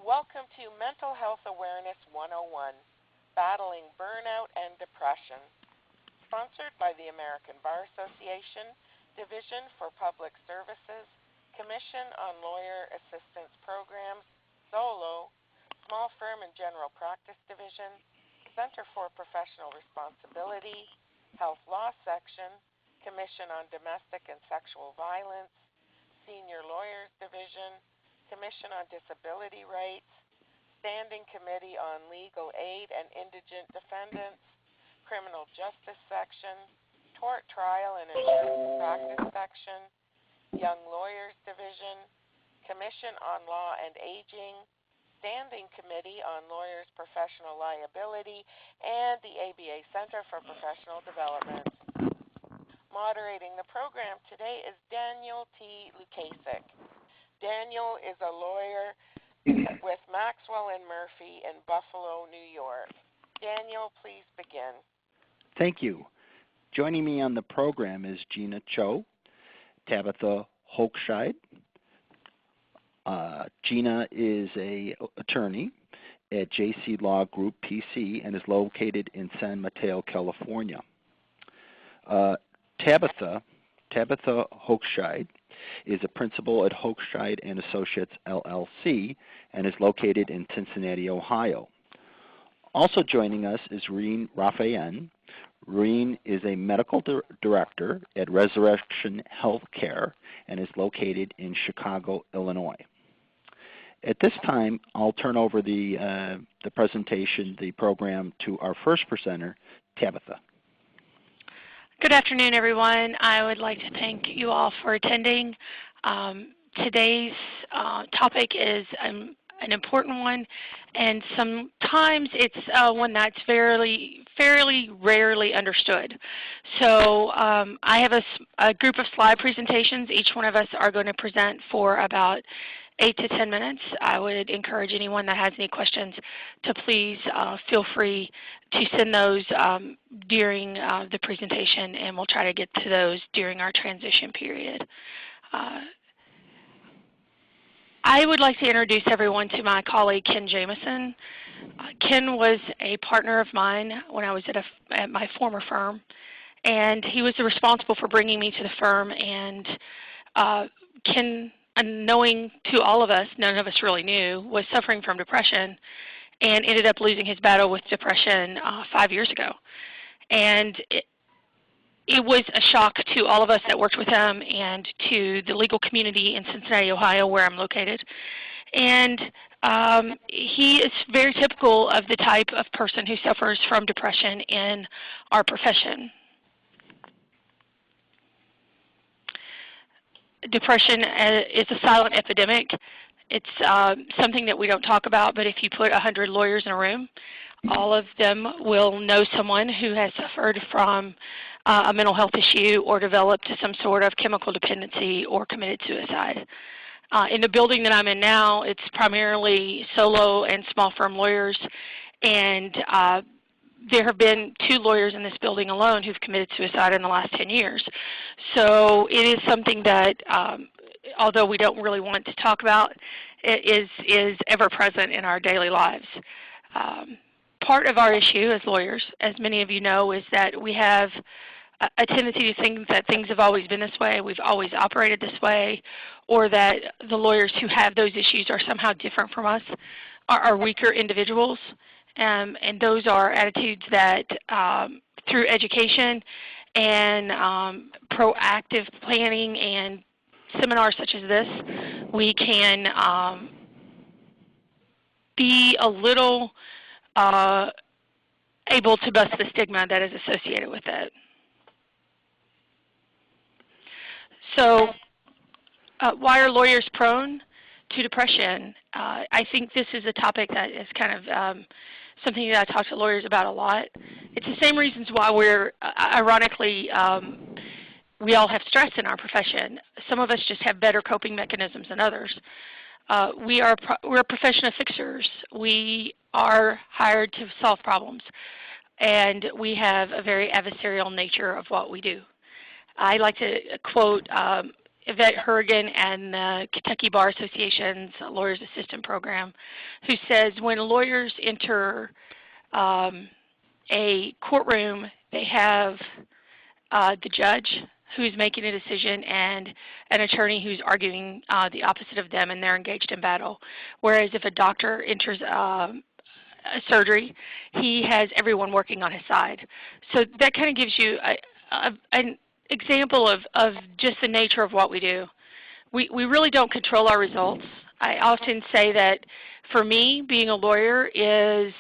Welcome to Mental Health Awareness 101, Battling Burnout and Depression, sponsored by the American Bar Association, Division for Public Services, Commission on Lawyer Assistance Programs, SOLO, Small Firm and General Practice Division, Center for Professional Responsibility, Health Law Section, Commission on Domestic and Sexual Violence, Senior Lawyers Division, Commission on Disability Rights, Standing Committee on Legal Aid and Indigent Defendants, Criminal Justice Section, Tort Trial and Insurance Practice Section, Young Lawyers Division, Commission on Law and Aging, Standing Committee on Lawyers' Professional Liability, and the ABA Center for Professional Development. Moderating the program today is Daniel T. Lukasik. Daniel is a lawyer with Maxwell and Murphy in Buffalo, New York. Daniel, please begin. Thank you. Joining me on the program is Gina Cho, Tabitha Hochscheid. Gina is an attorney at JC Law Group PC and is located in San Mateo, California. Tabitha Hochscheid is a principal at Hochscheid and Associates LLC and is located in Cincinnati, Ohio. Also joining us is Reen Raphael. Reen is a medical director at Resurrection Healthcare and is located in Chicago, Illinois. At this time, I'll turn over the presentation, the program, to our first presenter, Tabitha. Good afternoon, everyone. I would like to thank you all for attending. Today's topic is an important one, and sometimes it's one that's fairly rarely understood. So I have a group of slide presentations. Each one of us are going to present for about 8 to 10 minutes. I would encourage anyone that has any questions to please feel free to send those during the presentation, and we'll try to get to those during our transition period. I would like to introduce everyone to my colleague, Ken Jamison. Ken was a partner of mine when I was at my former firm, and he was responsible for bringing me to the firm. And Ken, knowing to all of us, none of us really knew, was suffering from depression and ended up losing his battle with depression 5 years ago. And it was a shock to all of us that worked with him and to the legal community in Cincinnati, Ohio, where I'm located. And he is very typical of the type of person who suffers from depression in our profession. Depression is a silent epidemic. It's something that we don't talk about, but if you put 100 lawyers in a room, all of them will know someone who has suffered from a mental health issue or developed some sort of chemical dependency or committed suicide. In the building that I'm in now, it's primarily solo and small firm lawyers, and there have been 2 lawyers in this building alone who've committed suicide in the last 10 years. So it is something that, although we don't really want to talk about, it is ever present in our daily lives. Part of our issue as lawyers, as many of you know, is that we have a tendency to think that things have always been this way, we've always operated this way, or that the lawyers who have those issues are somehow different from us, are weaker individuals. And those are attitudes that through education and proactive planning and seminars such as this, we can be a little able to bust the stigma that is associated with it. So why are lawyers prone to depression? I think this is a topic that is kind of something that I talk to lawyers about a lot. It's the same reasons why we're, ironically, we all have stress in our profession. Some of us just have better coping mechanisms than others. We're a profession of fixers. We are hired to solve problems, and we have a very adversarial nature of what we do. I like to quote Yvette Herrigan and the Kentucky Bar Association's Lawyers Assistant Program, who says when lawyers enter a courtroom, they have the judge who's making a decision and an attorney who's arguing the opposite of them, and they're engaged in battle. Whereas if a doctor enters a surgery, he has everyone working on his side. So that kind of gives you an example of just the nature of what we do. We really don't control our results. I often say that for me, being a lawyer is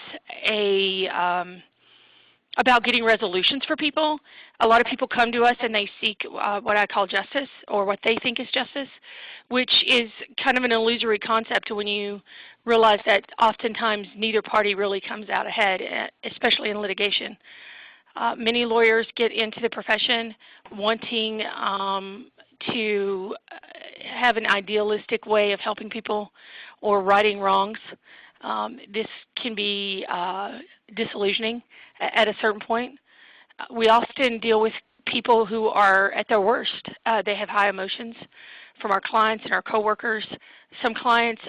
about getting resolutions for people. A lot of people come to us and they seek what I call justice, or what they think is justice, which is kind of an illusory concept when you realize that oftentimes neither party really comes out ahead, especially in litigation. Many lawyers get into the profession wanting to have an idealistic way of helping people or righting wrongs. This can be disillusioning at a certain point. We often deal with people who are at their worst. They have high emotions from our clients and our coworkers. Some clients,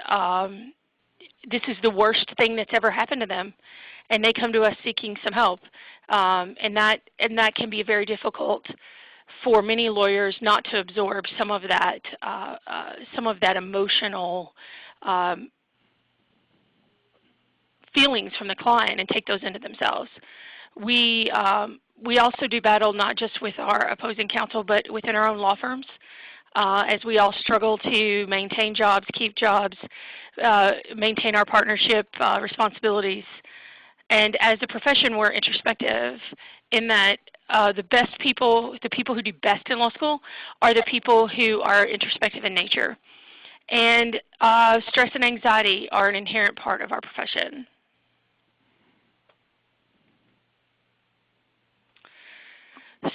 this is the worst thing that's ever happened to them, and they come to us seeking some help. And that can be very difficult for many lawyers not to absorb some of that emotional feelings from the client and take those into themselves. We also do battle not just with our opposing counsel, but within our own law firms, as we all struggle to maintain jobs, keep jobs, maintain our partnership responsibilities. And as a profession, we're introspective in that the people who do best in law school are the people who are introspective in nature. And stress and anxiety are an inherent part of our profession.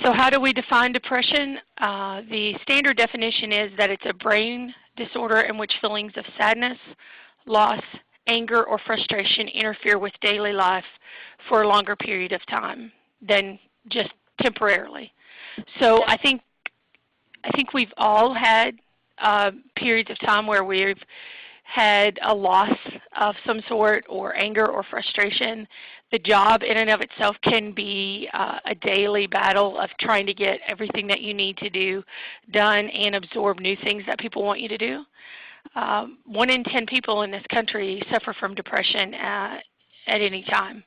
So how do we define depression? The standard definition is that it's a brain disorder in which feelings of sadness, loss, anger, or frustration interfere with daily life for a longer period of time than just temporarily. So I think we've all had periods of time where we've had a loss of some sort, or anger or frustration. The job in and of itself can be a daily battle of trying to get everything that you need to do done and absorb new things that people want you to do. 1 in 10 people in this country suffer from depression at any time.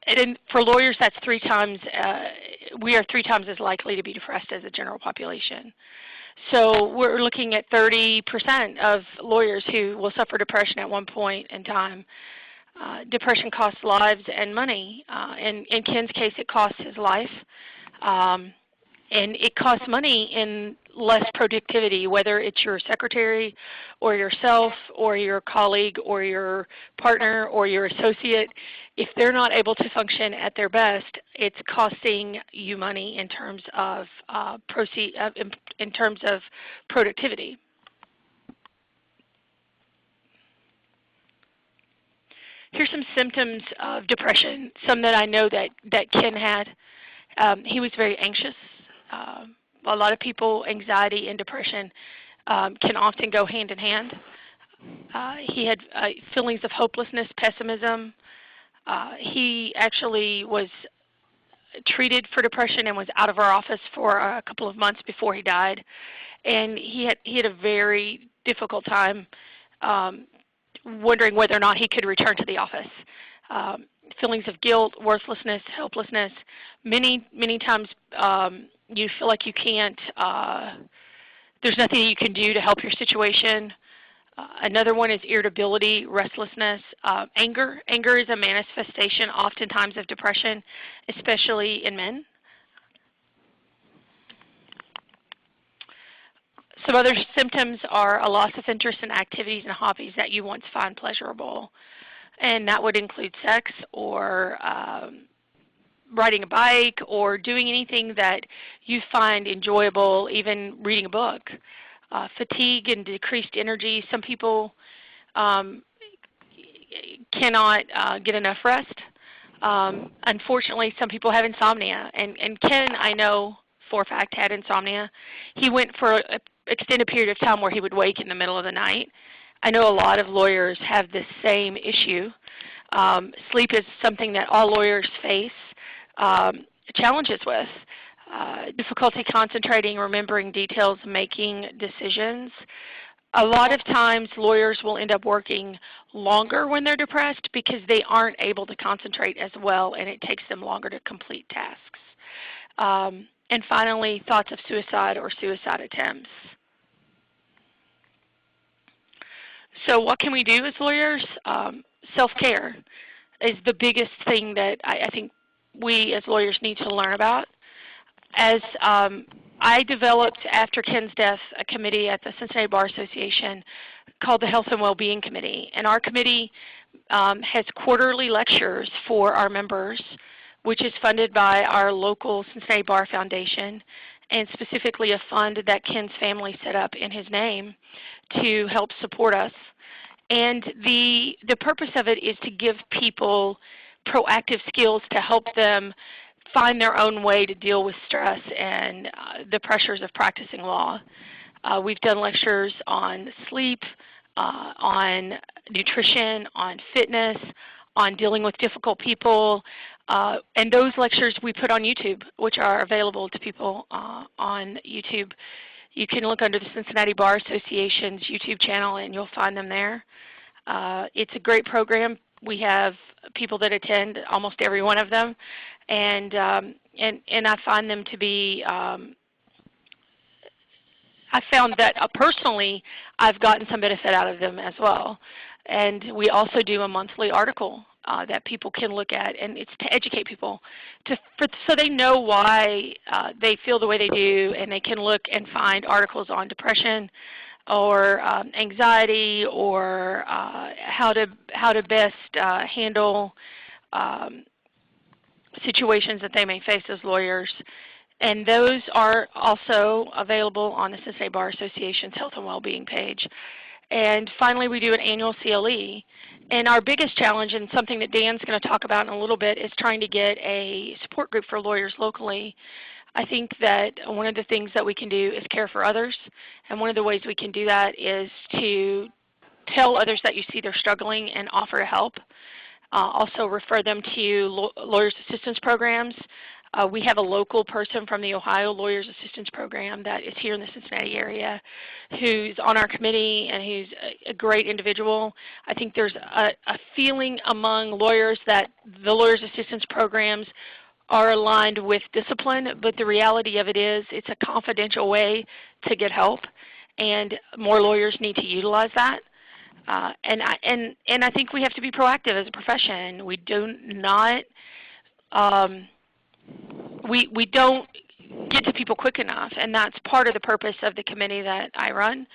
And for lawyers, that's 3 times, we are 3 times as likely to be depressed as the general population. So we're looking at 30% of lawyers who will suffer depression at one point in time. Depression costs lives and money. In Ken's case, it costs his life. And it costs money in less productivity, whether it's your secretary or yourself or your colleague or your partner or your associate. If they're not able to function at their best, it's costing you money in terms of productivity. Here's some symptoms of depression, some that I know that Ken had. He was very anxious. A lot of people, anxiety and depression can often go hand in hand. He had feelings of hopelessness, pessimism. He actually was treated for depression and was out of our office for a couple of months before he died. And he had a very difficult time wondering whether or not he could return to the office. Feelings of guilt, worthlessness, helplessness. Many times you feel like you can't, there's nothing you can do to help your situation. Another one is irritability, restlessness. Anger. Anger is a manifestation oftentimes of depression, especially in men. Some other symptoms are a loss of interest in activities and hobbies that you once found pleasurable. And that would include sex or riding a bike or doing anything that you find enjoyable, even reading a book. Fatigue and decreased energy. Some people cannot get enough rest. Unfortunately, some people have insomnia. And Ken, I know for a fact had insomnia. He went for an extended period of time where he would wake in the middle of the night. I know a lot of lawyers have this same issue. Sleep is something that all lawyers face challenges with. Difficulty concentrating, remembering details, making decisions. A lot of times lawyers will end up working longer when they're depressed because they aren't able to concentrate as well, and it takes them longer to complete tasks. And finally, thoughts of suicide or suicide attempts. So what can we do as lawyers? Self-care is the biggest thing that I think we as lawyers need to learn about. As I developed, after Ken's death, a committee at the Cincinnati Bar Association called the Health and Wellbeing Committee. And our committee has quarterly lectures for our members, which is funded by our local Cincinnati Bar Foundation, and specifically a fund that Ken's family set up in his name to help support us. And the purpose of it is to give people proactive skills to help them find their own way to deal with stress and the pressures of practicing law. We've done lectures on sleep, on nutrition, on fitness, on dealing with difficult people, and those lectures we put on YouTube, which are available to people on YouTube. You can look under the Cincinnati Bar Association's YouTube channel and you'll find them there. It's a great program. We have people that attend, almost every one of them, and I find them to be, I found that personally I've gotten some benefit out of them as well. And we also do a monthly article that people can look at, and it's to educate people so they know why they feel the way they do, and they can look and find articles on depression or anxiety, or how to best handle situations that they may face as lawyers. And those are also available on the Cincinnati Bar Association's Health and Wellbeing page. And finally, we do an annual CLE. And our biggest challenge, and something that Dan's going to talk about in a little bit, is trying to get a support group for lawyers locally. I think that one of the things that we can do is care for others, and one of the ways we can do that is to tell others that you see they're struggling and offer to help. Also refer them to lawyers assistance programs. We have a local person from the Ohio Lawyers Assistance Program that is here in the Cincinnati area who's on our committee and who's a great individual. I think there's a feeling among lawyers that the Lawyers Assistance Programs are aligned with discipline, but the reality of it is it's a confidential way to get help, and more lawyers need to utilize that. And I think we have to be proactive as a profession. We do not we don't get to people quick enough, and that's part of the purpose of the committee that I run,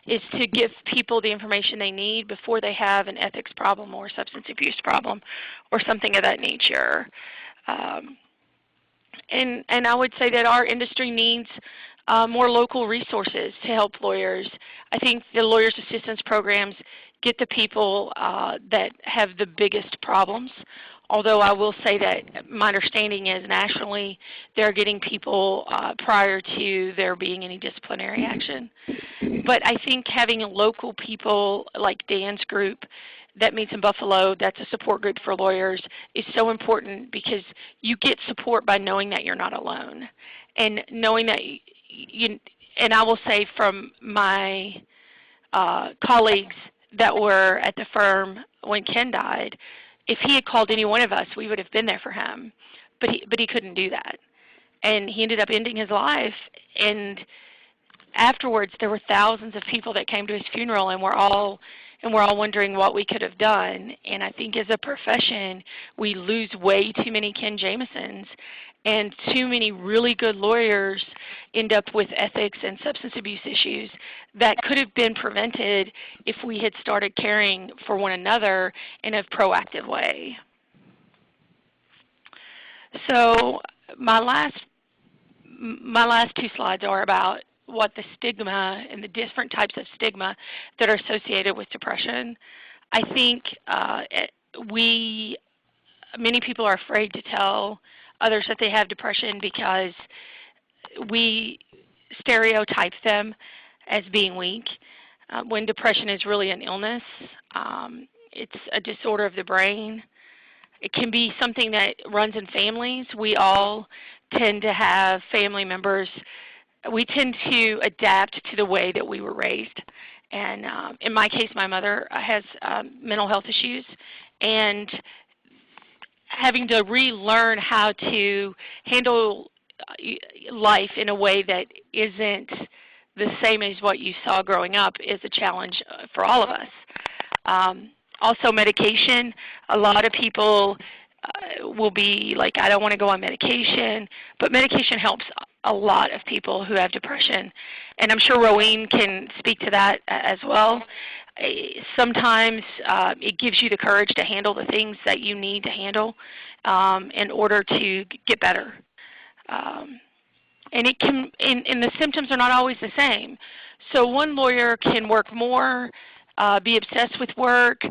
is to give people the information they need before they have an ethics problem or substance abuse problem or something of that nature. And I would say that our industry needs more local resources to help lawyers. I think the Lawyers Assistance Programs get the people that have the biggest problems, although I will say that my understanding is nationally they're getting people prior to there being any disciplinary action. But I think having local people like Dan's group that meets in Buffalo, that's a support group for lawyers, is so important, because you get support by knowing that you're not alone. And knowing that and I will say from my colleagues that were at the firm when Ken died, if he had called any one of us, we would have been there for him. But he couldn't do that. And he ended up ending his life. And afterwards, there were thousands of people that came to his funeral, and we're all wondering what we could have done. And I think as a profession, we lose way too many Ken Jamisons, and too many really good lawyers end up with ethics and substance abuse issues that could have been prevented if we had started caring for one another in a proactive way. So my last two slides are about what the stigma and the different types of stigma that are associated with depression. I think many people are afraid to tell others that they have depression because we stereotype them as being weak when depression is really an illness. It's a disorder of the brain. It can be something that runs in families. We all tend to have family members. We tend to adapt to the way that we were raised. And in my case, my mother has mental health issues, and having to relearn how to handle life in a way that isn't the same as what you saw growing up is a challenge for all of us. Also, medication. A lot of people will be like, I don't want to go on medication, but medication helps a lot of people who have depression. And I'm sure Rowene can speak to that as well. Sometimes it gives you the courage to handle the things that you need to handle in order to get better. And it can, and the symptoms are not always the same. So one lawyer can work more, be obsessed with work,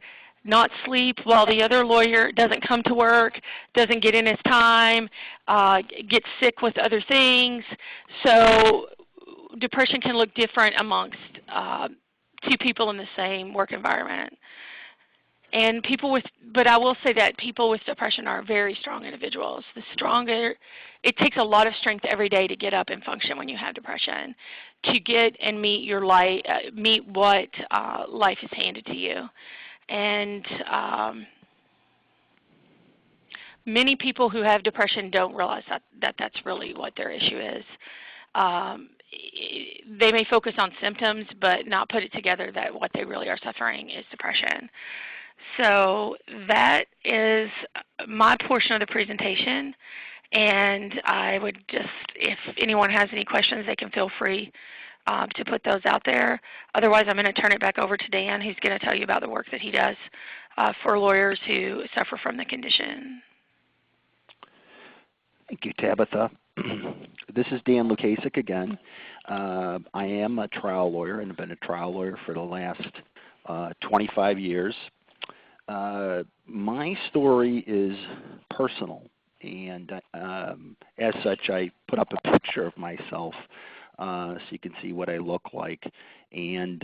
not sleep, while the other lawyer doesn't come to work, doesn't get in his time, gets sick with other things. So depression can look different amongst two people in the same work environment. And people with, but I will say that people with depression are very strong individuals. The stronger, it takes a lot of strength every day to get up and function when you have depression, to get and meet your life, meet what life has handed to you. And many people who have depression don't realize that that's really what their issue is. They may focus on symptoms, but not put it together that what they really are suffering is depression. So that is my portion of the presentation, and I would just, if anyone has any questions, they can feel free to put those out there. Otherwise, I'm going to turn it back over to Dan, who's going to tell you about the work that he does for lawyers who suffer from the condition. Thank you, Tabitha. This is Dan Lukasik again. I am a trial lawyer and have been a trial lawyer for the last 25 years. My story is personal, and as such, I put up a picture of myself so you can see what I look like. And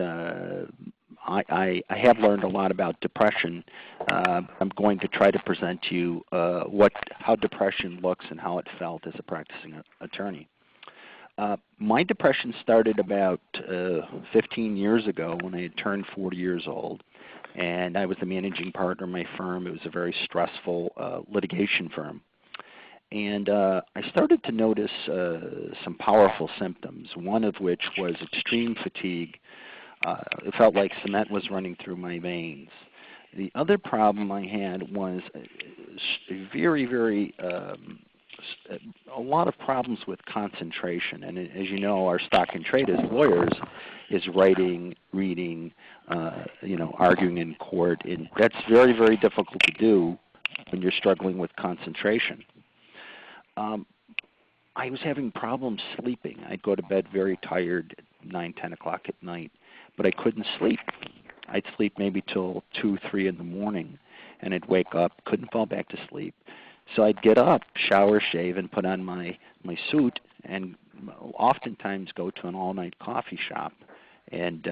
I have learned a lot about depression. I'm going to try to present to you how depression looks and how it felt as a practicing attorney. My depression started about 15 years ago when I had turned 40 years old, and I was the managing partner of my firm. It was a very stressful litigation firm. And I started to notice some powerful symptoms, one of which was extreme fatigue. It felt like cement was running through my veins. The other problem I had was a lot of problems with concentration. And as you know, our stock and trade as lawyers is writing, reading, arguing in court. And that's very, very difficult to do when you're struggling with concentration. I was having problems sleeping. I'd go to bed very tired at 9, 10 o'clock at night, but I couldn't sleep. I'd sleep maybe till 2, 3 in the morning, and I'd wake up, couldn't fall back to sleep. So I'd get up, shower, shave, and put on my suit, and oftentimes go to an all-night coffee shop and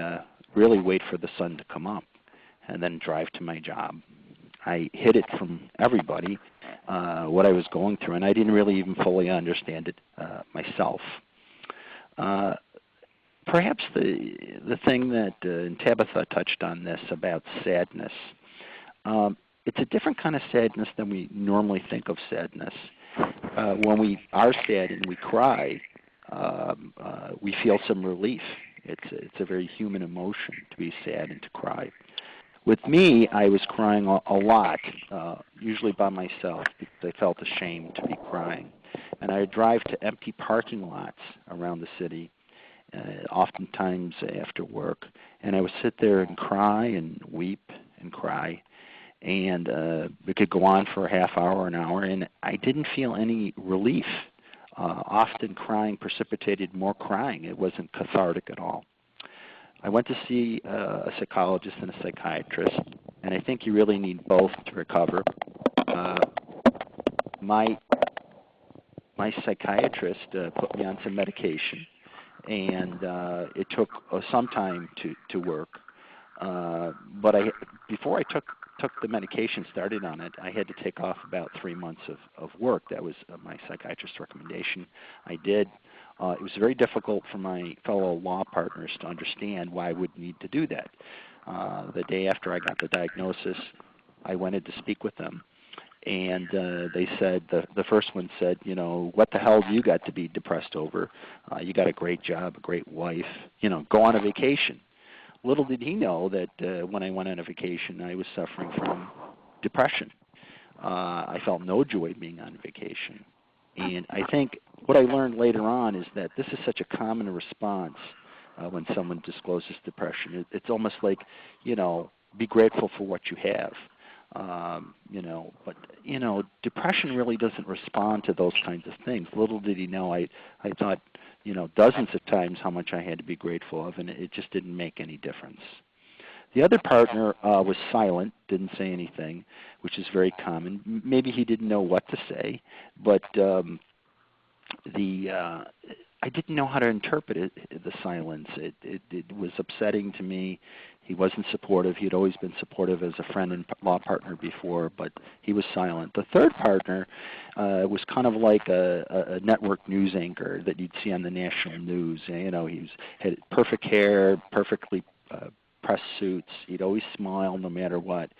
really wait for the sun to come up and then drive to my job. I hid it from everybody, what I was going through, and I didn't really even fully understand it myself. Perhaps the thing that, and Tabitha touched on this about sadness, it's a different kind of sadness than we normally think of sadness. When we are sad and we cry, we feel some relief. It's a very human emotion to be sad and to cry. With me, I was crying a lot, usually by myself, because I felt ashamed to be crying. And I would drive to empty parking lots around the city, oftentimes after work, and I would sit there and cry and weep and cry. And it could go on for a half hour, an hour, and I didn't feel any relief. Often crying precipitated more crying. It wasn't cathartic at all. I went to see a psychologist and a psychiatrist, and I think you really need both to recover. My my psychiatrist put me on some medication, and it took some time to work. But before I took the medication, started on it, I had to take off about 3 months of work. That was my psychiatrist's recommendation. I did. It was very difficult for my fellow law partners to understand why I would need to do that. The day after I got the diagnosis, I went in to speak with them. And they said, the first one said, you know, what the hell do you got to be depressed over? You got a great job, a great wife, you know, go on a vacation. Little did he know that when I went on a vacation, I was suffering from depression. I felt no joy being on vacation. And I think what I learned later on is that this is such a common response when someone discloses depression. It's almost like, you know, be grateful for what you have. You know, but, you know, depression really doesn't respond to those kinds of things. Little did he know, I thought, you know, dozens of times how much I had to be grateful of, and it just didn't make any difference. The other partner was silent, didn't say anything, which is very common. Maybe he didn't know what to say, but I didn't know how to interpret it, the silence. It was upsetting to me. He wasn't supportive. He had always been supportive as a friend and law partner before, but he was silent. The third partner was kind of like a network news anchor that you'd see on the national news. You know, had perfect hair, perfectly pressed suits. He'd always smile no matter what.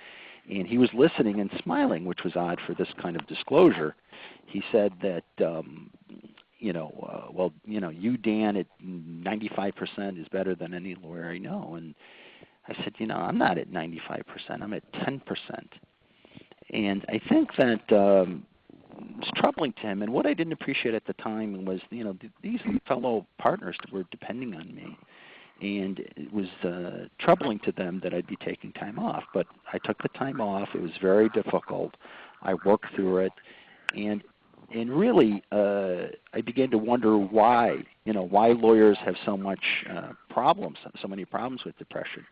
And he was listening and smiling, which was odd for this kind of disclosure. He said that, well, you know, you, Dan, at 95% is better than any lawyer I know. And I said, you know, I'm not at 95%. I'm at 10%. And I think that it's troubling to him. And what I didn't appreciate at the time was, you know, these fellow partners were depending on me. And it was troubling to them that I'd be taking time off. But I took the time off. It was very difficult. I worked through it. And really, I began to wonder why lawyers have so much so many problems with depression.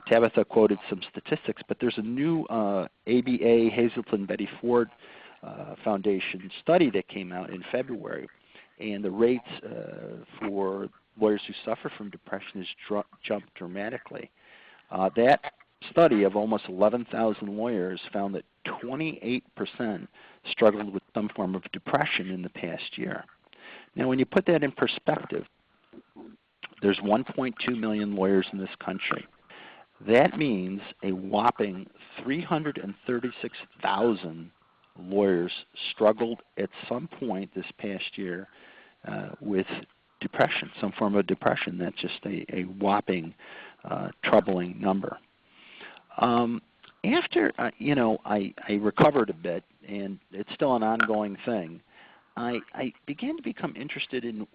Tabitha quoted some statistics, but there's a new ABA Hazelton Betty Ford Foundation study that came out in February, and the rates for lawyers who suffer from depression has jumped dramatically. That study of almost 11,000 lawyers found that 28% struggled with some form of depression in the past year. Now, when you put that in perspective, there's 1.2 million lawyers in this country. That means a whopping 336,000 lawyers struggled at some point this past year with depression, some form of depression. That's just a whopping, troubling number. After I recovered a bit, and it's still an ongoing thing, I began to become interested in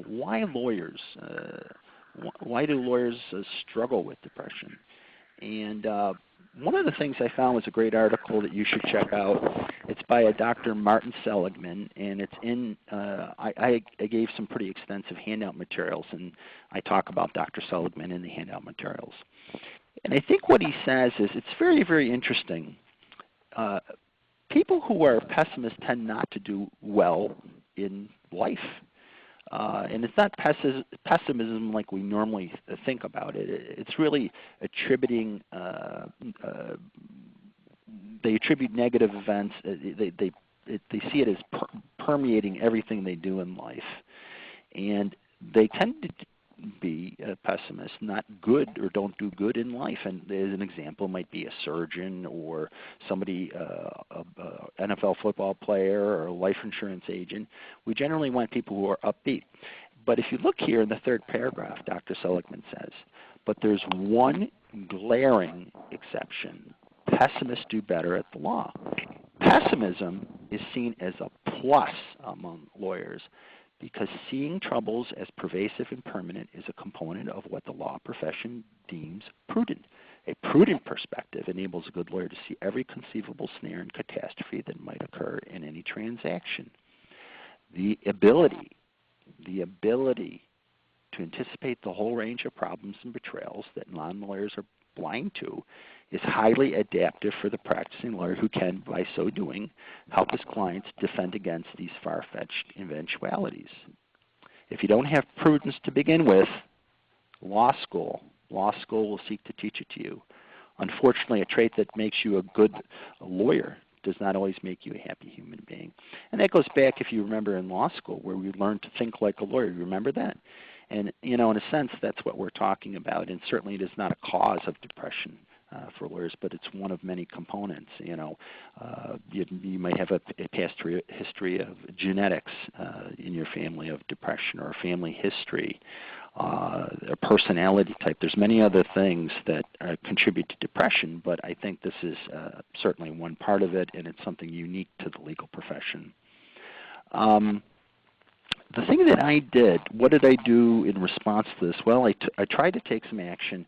why lawyers, why do lawyers struggle with depression? And one of the things I found was a great article that you should check out. It's by a Dr. Martin Seligman, and it's in. I gave some pretty extensive handout materials, and I talk about Dr. Seligman in the handout materials. And I think what he says is it's very, very interesting. People who are pessimists tend not to do well in life. And it's not pessimism like we normally think about it. It's really attributing, they attribute negative events. They see it as permeating everything they do in life. And they tend to be pessimists, not good or don't do good in life. And as an example might be a surgeon or somebody, NFL football player or a life insurance agent. We generally want people who are upbeat. But if you look here in the third paragraph, Dr. Seligman says, but there's one glaring exception. Pessimists do better at the law. Pessimism is seen as a plus among lawyers, because seeing troubles as pervasive and permanent is a component of what the law profession deems prudent. A prudent perspective enables a good lawyer to see every conceivable snare and catastrophe that might occur in any transaction. The ability to anticipate the whole range of problems and betrayals that non-lawyers are blind to, is highly adaptive for the practicing lawyer who can, by so doing, help his clients defend against these far-fetched eventualities. If you don't have prudence to begin with, law school will seek to teach it to you. Unfortunately, a trait that makes you a good lawyer does not always make you a happy human being. And that goes back, if you remember, in law school, where we learned to think like a lawyer. You remember that? And, in a sense, that's what we're talking about. And certainly it is not a cause of depression for lawyers, but it's one of many components. You might have a past history of genetics in your family of depression, or a family history, a personality type. There's many other things that contribute to depression, but I think this is certainly one part of it, and it's something unique to the legal profession. The thing that I did, what did I do in response to this? Well, I tried to take some action.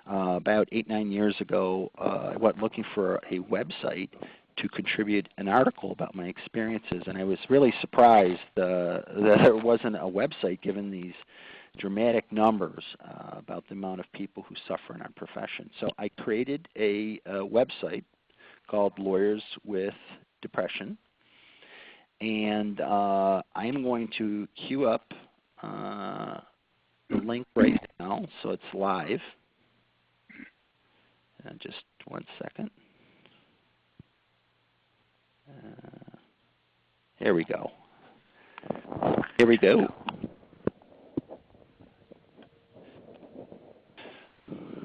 About 8-9 years ago, I went looking for a website to contribute an article about my experiences, and I was really surprised that there wasn't a website given these dramatic numbers about the amount of people who suffer in our profession. So I created a website called Lawyers with Depression, and I'm going to queue up the link right now, so it's live. Just one second. Here we go. Here we go.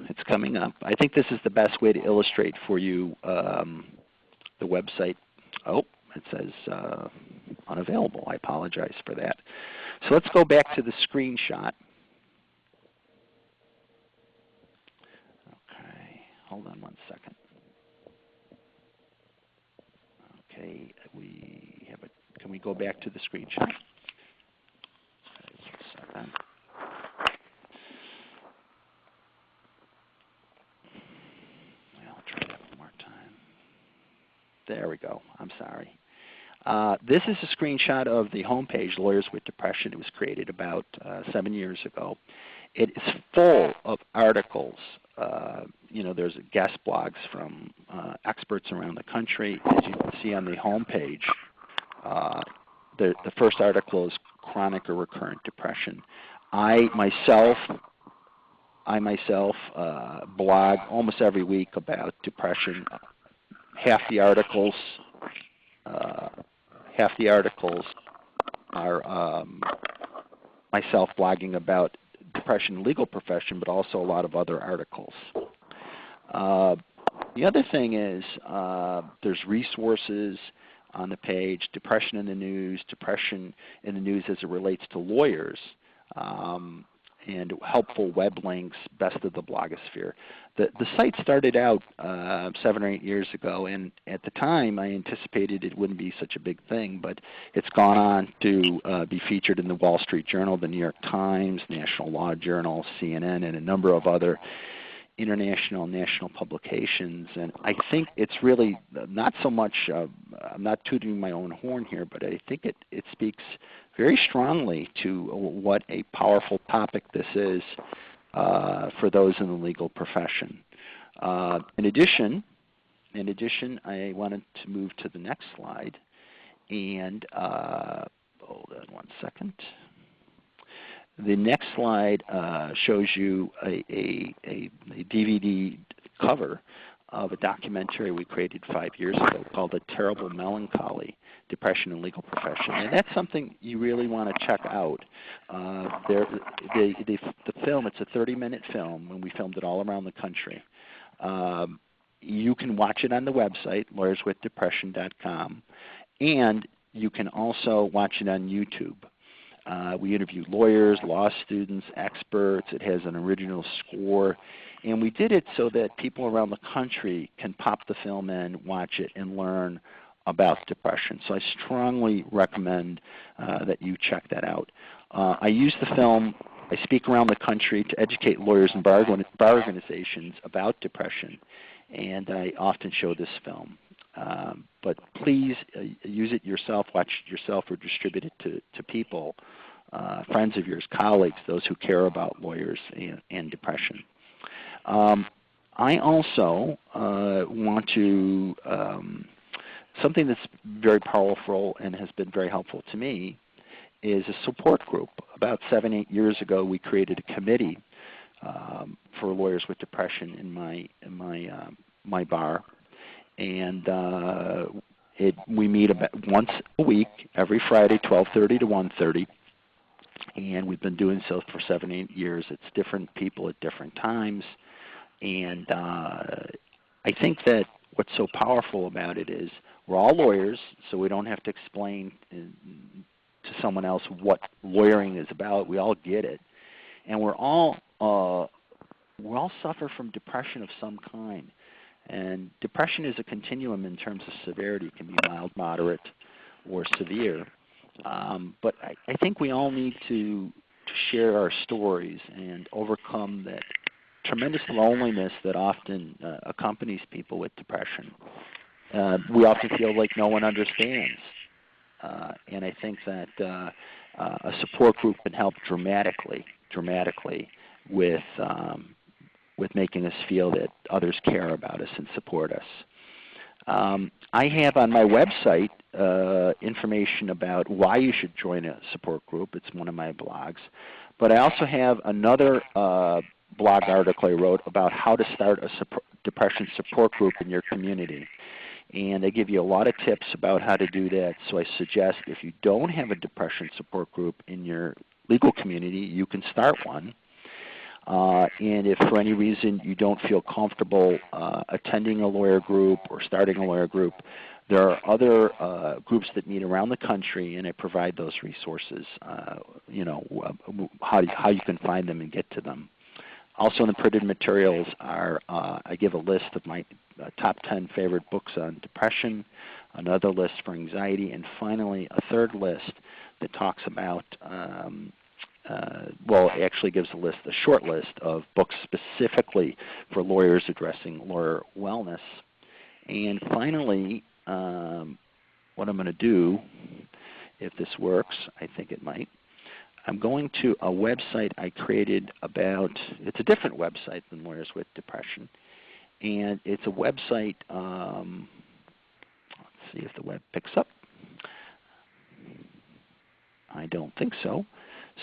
It's coming up. I think this is the best way to illustrate for you the website. Oh, it says unavailable. I apologize for that. So let's go back to the screenshot. Okay, hold on one second. Okay, can we go back to the screenshot? Second. I'll try that one more time. There we go. I'm sorry. This is a screenshot of the homepage, Lawyers with Depression. It was created about 7 years ago. It is full of articles. There's guest blogs from experts around the country. As you can see on the homepage, the first article is Chronic or Recurrent Depression. I myself blog almost every week about depression. Half the articles are myself blogging about depression in the legal profession, but also a lot of other articles. The other thing is there's resources on the page, Depression in the News as it relates to lawyers, and helpful web links, best of the blogosphere. The site started out 7 or 8 years ago, and at the time I anticipated it wouldn't be such a big thing, but it's gone on to be featured in the Wall Street Journal, the New York Times, National Law Journal, CNN, and a number of other international and national publications. And I think it's really not so much, I'm not tooting my own horn here, but I think it speaks very strongly to what a powerful topic this is for those in the legal profession. In addition, I wanted to move to the next slide, and hold on one second. The next slide shows you a DVD cover of a documentary we created 5 years ago called The Terrible Melancholy, Depression in Legal Profession. And that's something you really want to check out. The film, it's a 30-minute film, and we filmed it all around the country. You can watch it on the website, lawyerswithdepression.com, and you can also watch it on YouTube. We interviewed lawyers, law students, experts. It has an original score. And we did it so that people around the country can pop the film in, watch it, and learn about depression. So I strongly recommend that you check that out. I use the film, I speak around the country to educate lawyers and bar organizations about depression, and I often show this film. But please use it yourself, watch it yourself, or distribute it to people, friends of yours, colleagues, those who care about lawyers and depression. I also want to, something that's very powerful and has been very helpful to me is a support group. About 7-8 years ago, we created a committee for lawyers with depression in my bar, and we meet about once a week, every Friday, 12:30 to 1:30, and we've been doing so for 7-8 years. It's different people at different times, and I think that what's so powerful about it is we're all lawyers, so we don't have to explain to someone else what lawyering is about. We all get it, and we all suffer from depression of some kind. And depression is a continuum in terms of severity. It can be mild, moderate, or severe. But I think we all need to share our stories and overcome that tremendous loneliness that often accompanies people with depression. We often feel like no one understands. And I think that a support group can help dramatically with making us feel that others care about us and support us. I have on my website information about why you should join a support group. It's one of my blogs. But I also have another blog article I wrote about how to start a depression support group in your community. And they give you a lot of tips about how to do that. So I suggest if you don't have a depression support group in your legal community, you can start one. And if for any reason you don't feel comfortable attending a lawyer group or starting a lawyer group, there are other groups that meet around the country, and I provide those resources, how you can find them and get to them. Also in the printed materials I give a list of my top 10 favorite books on depression, another list for anxiety, and finally a third list that talks about it actually gives a short list of books specifically for lawyers addressing lawyer wellness. And finally, what I'm going to do, if this works, I think it might, I'm going to a website I created about, it's a different website than Lawyers with Depression, and it's a website, let's see if the web picks up. I don't think so.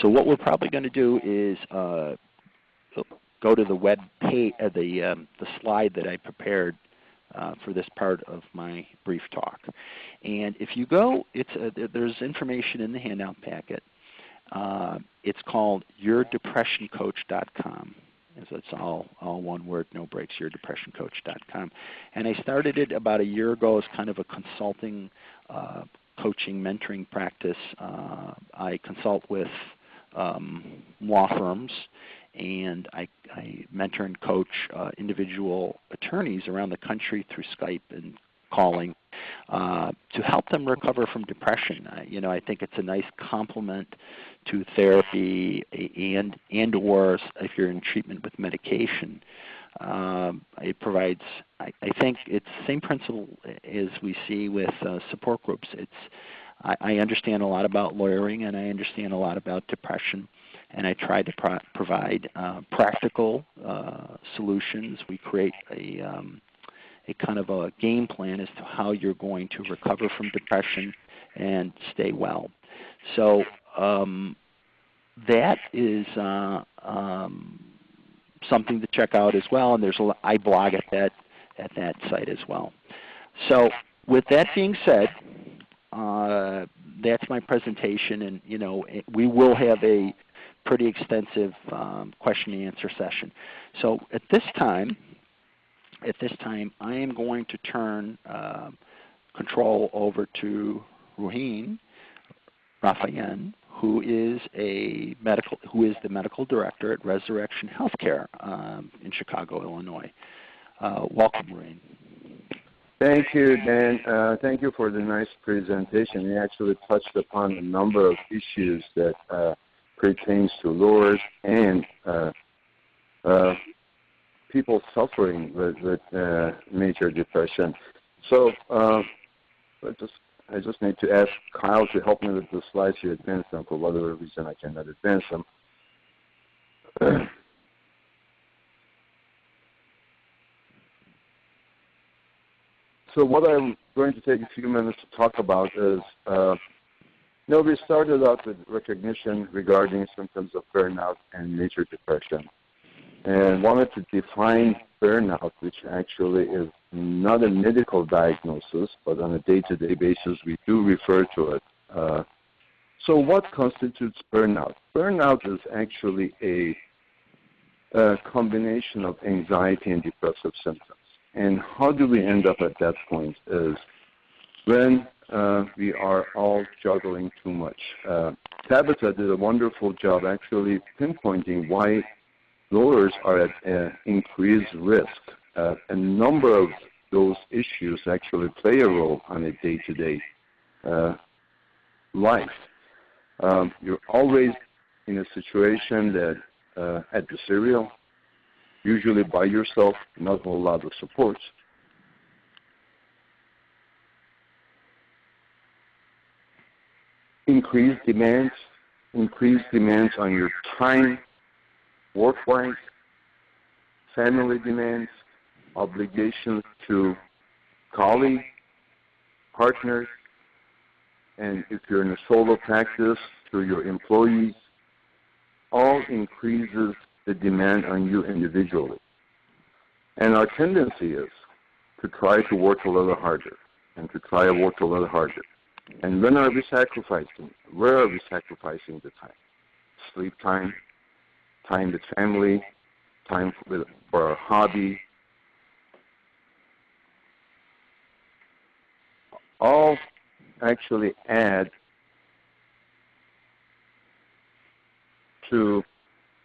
So what we're probably going to do is go to the web page, the slide that I prepared for this part of my brief talk. And if you go, there's information in the handout packet. It's called yourdepressioncoach.com. So it's all one word, no breaks, yourdepressioncoach.com. And I started it about a year ago as kind of a consulting, coaching, mentoring practice. I consult with law firms, and I mentor and coach individual attorneys around the country through Skype and calling to help them recover from depression. I think it's a nice complement to therapy and or if you're in treatment with medication. It provides, I think it's the same principle as we see with support groups. I understand a lot about lawyering, and I understand a lot about depression, and I try to provide practical solutions. We create a kind of a game plan as to how you're going to recover from depression and stay well. So that is something to check out as well, and I blog at that site as well. So with that being said, that's my presentation, and we will have a pretty extensive question and answer session. So at this time, I am going to turn control over to Ruheen Rafayan, who is the medical director at Resurrection Healthcare in Chicago, Illinois. Welcome, Ruheen. Thank you, Dan. Thank you for the nice presentation. You actually touched upon a number of issues that pertains to lawyers and people suffering with major depression. So I just need to ask Kyle to help me with the slides to advance them. For whatever reason, I cannot advance them. So what I'm going to take a few minutes to talk about is, we started out with recognition regarding symptoms of burnout and major depression, and wanted to define burnout, which actually is not a medical diagnosis, but on a day-to-day basis we do refer to it. So what constitutes burnout? Burnout is actually a combination of anxiety and depressive symptoms. And how do we end up at that point is when we are all juggling too much. Tabitha did a wonderful job actually pinpointing why lawyers are at increased risk. A number of those issues actually play a role on a day-to-day life. You're always in a situation that adversarial, usually by yourself, not a whole lot of support. Increased demands on your time, work-wise, family demands, obligations to colleagues, partners, and if you're in a solo practice, to your employees, all increases the demand on you individually. And our tendency is to try to work a little harder and to try to work a little harder. And when are we sacrificing? Where are we sacrificing the time? Sleep time, time with family, time for our hobby. All actually add to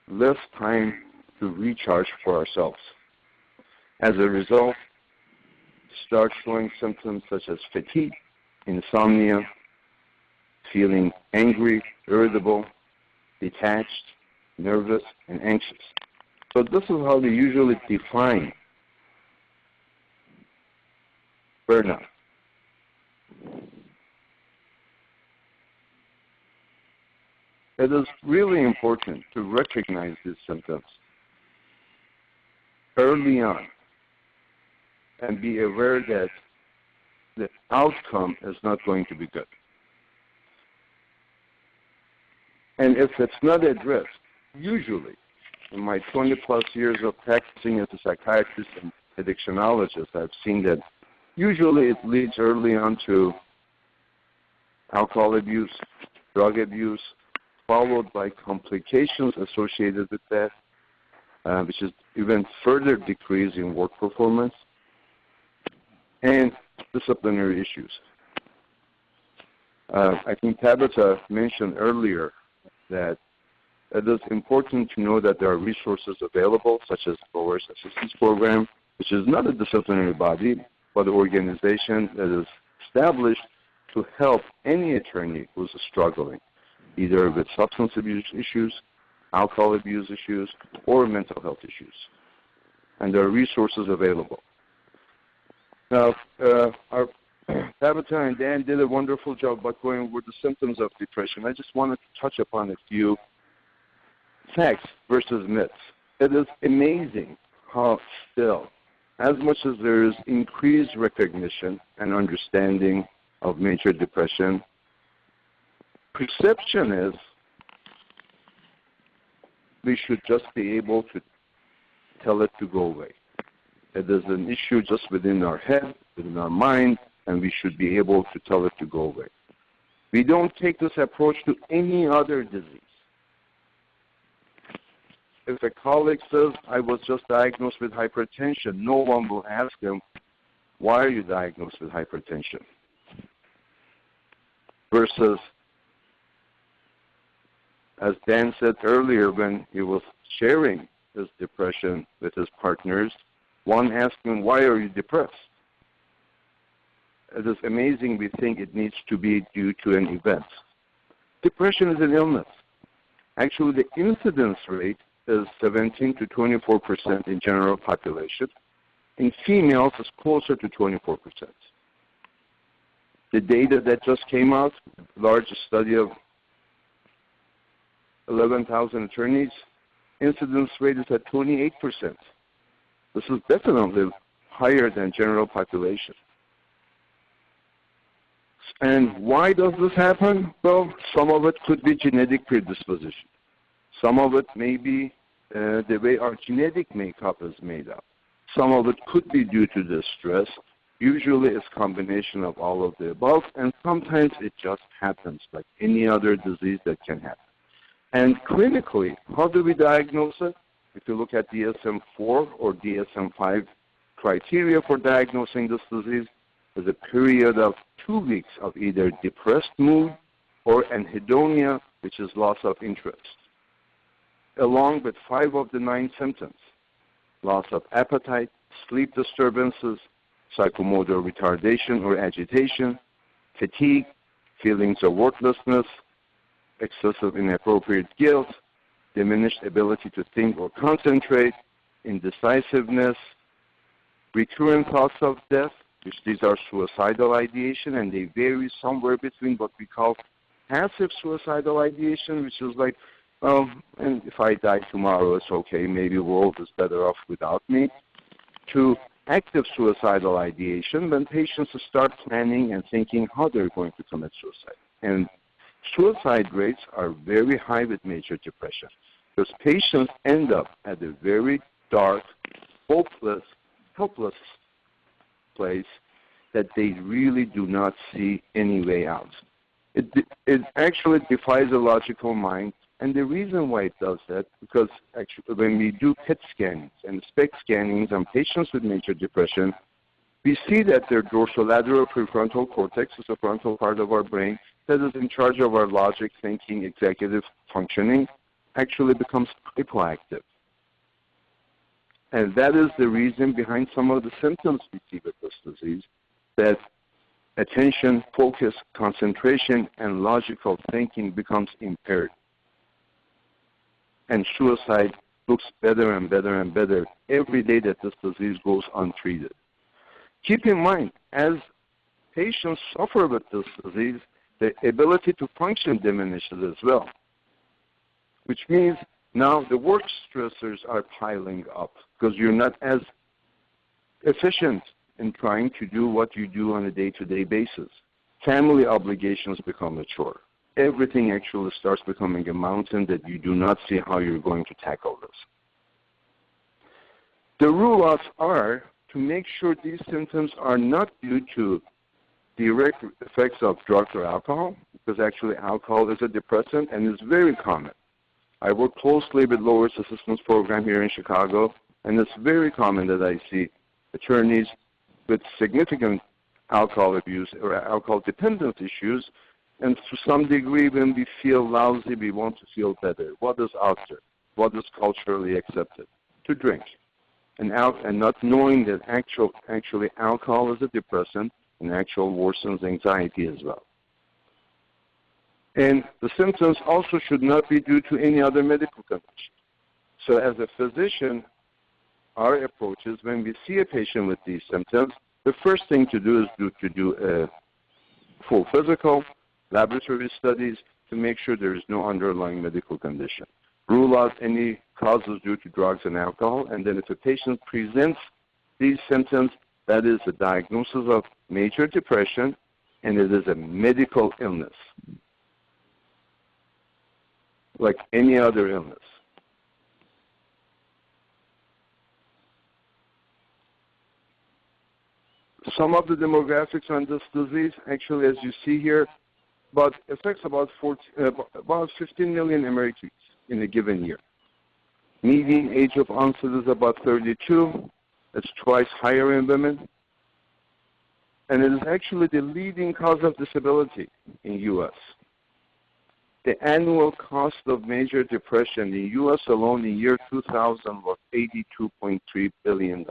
less time to recharge for ourselves. As a result, start showing symptoms such as fatigue, insomnia, feeling angry, irritable, detached, nervous, and anxious. So this is how we usually define burnout. It is really important to recognize these symptoms early on and be aware that the outcome is not going to be good. And if it's not addressed, usually, in my 20-plus years of practicing as a psychiatrist and addictionologist, I've seen that usually it leads early on to alcohol abuse, drug abuse, followed by complications associated with that, which is even further decrease in work performance, and disciplinary issues. I think Tabitha mentioned earlier that it is important to know that there are resources available, such as the Lawyers Assistance Program, which is not a disciplinary body, but an organization that is established to help any attorney who's struggling, either with substance abuse issues, alcohol abuse issues, or mental health issues. And there are resources available. Now, our Tabitha and Dan did a wonderful job about going over the symptoms of depression. I just wanted to touch upon a few facts versus myths. It is amazing how still, as much as there is increased recognition and understanding of major depression, perception is we should just be able to tell it to go away. It is an issue just within our head, within our mind, and we should be able to tell it to go away. We don't take this approach to any other disease. If a colleague says, I was just diagnosed with hypertension, no one will ask him, why are you diagnosed with hypertension? Versus, as Dan said earlier when he was sharing his depression with his partners, one asked him, why are you depressed? It is amazing we think it needs to be due to an event. Depression is an illness. Actually, the incidence rate is 17 to 24% in general population. In females, it's closer to 24%. The data that just came out, largest study of 11,000 attorneys, incidence rate is at 28%. This is definitely higher than general population. And why does this happen? Well, some of it could be genetic predisposition. Some of it may be the way our genetic makeup is made up. Some of it could be due to the stress. Usually it's a combination of all of the above, and sometimes it just happens like any other disease that can happen. And clinically, how do we diagnose it? If you look at DSM-4 or DSM-5 criteria for diagnosing this disease, there's a period of 2 weeks of either depressed mood or anhedonia, which is loss of interest, along with 5 of the 9 symptoms: loss of appetite, sleep disturbances, psychomotor retardation or agitation, fatigue, feelings of worthlessness, excessive inappropriate guilt, diminished ability to think or concentrate, indecisiveness, recurrent thoughts of death, which these are suicidal ideation, and they vary somewhere between what we call passive suicidal ideation, which is like, and if I die tomorrow, it's okay, maybe the world is better off without me, to active suicidal ideation, when patients start planning and thinking how they're going to commit suicide. And suicide rates are very high with major depression, because patients end up at a very dark, hopeless, helpless place that they really do not see any way out. It actually defies the logical mind, and the reason why it does that, because actually when we do PET scannings and SPECT scannings on patients with major depression, we see that their dorsolateral prefrontal cortex is a frontal part of our brain that is in charge of our logic, thinking, executive functioning, actually becomes hypoactive. And that is the reason behind some of the symptoms we see with this disease, that attention, focus, concentration, and logical thinking becomes impaired. And suicide looks better and better and better every day that this disease goes untreated. Keep in mind, as patients suffer with this disease, the ability to function diminishes as well, which means now the work stressors are piling up because you're not as efficient in trying to do what you do on a day-to-day basis. Family obligations become a chore. Everything actually starts becoming a mountain that you do not see how you're going to tackle this. The rule-outs are to make sure these symptoms are not due to direct effects of drugs or alcohol, because actually alcohol is a depressant and is very common. I work closely with Lawyers Assistance Program here in Chicago, and it's very common that I see attorneys with significant alcohol abuse or alcohol dependence issues, and to some degree when we feel lousy, we want to feel better. What is out there? What is culturally accepted? To drink. And not knowing that actually alcohol is a depressant and actually worsens anxiety as well. And the symptoms also should not be due to any other medical condition. So as a physician, our approach is when we see a patient with these symptoms, the first thing to do is to do a full physical, laboratory studies to make sure there is no underlying medical condition. Rule out any causes due to drugs and alcohol, and then if a patient presents these symptoms, that is a diagnosis of major depression, and it is a medical illness, like any other illness. Some of the demographics on this disease, actually, as you see here, affects about 15 million Americans in a given year. Median age of onset is about 32. It's twice higher in women. And it is actually the leading cause of disability in the U.S. The annual cost of major depression in the U.S. alone in year 2000 was $82.3 billion.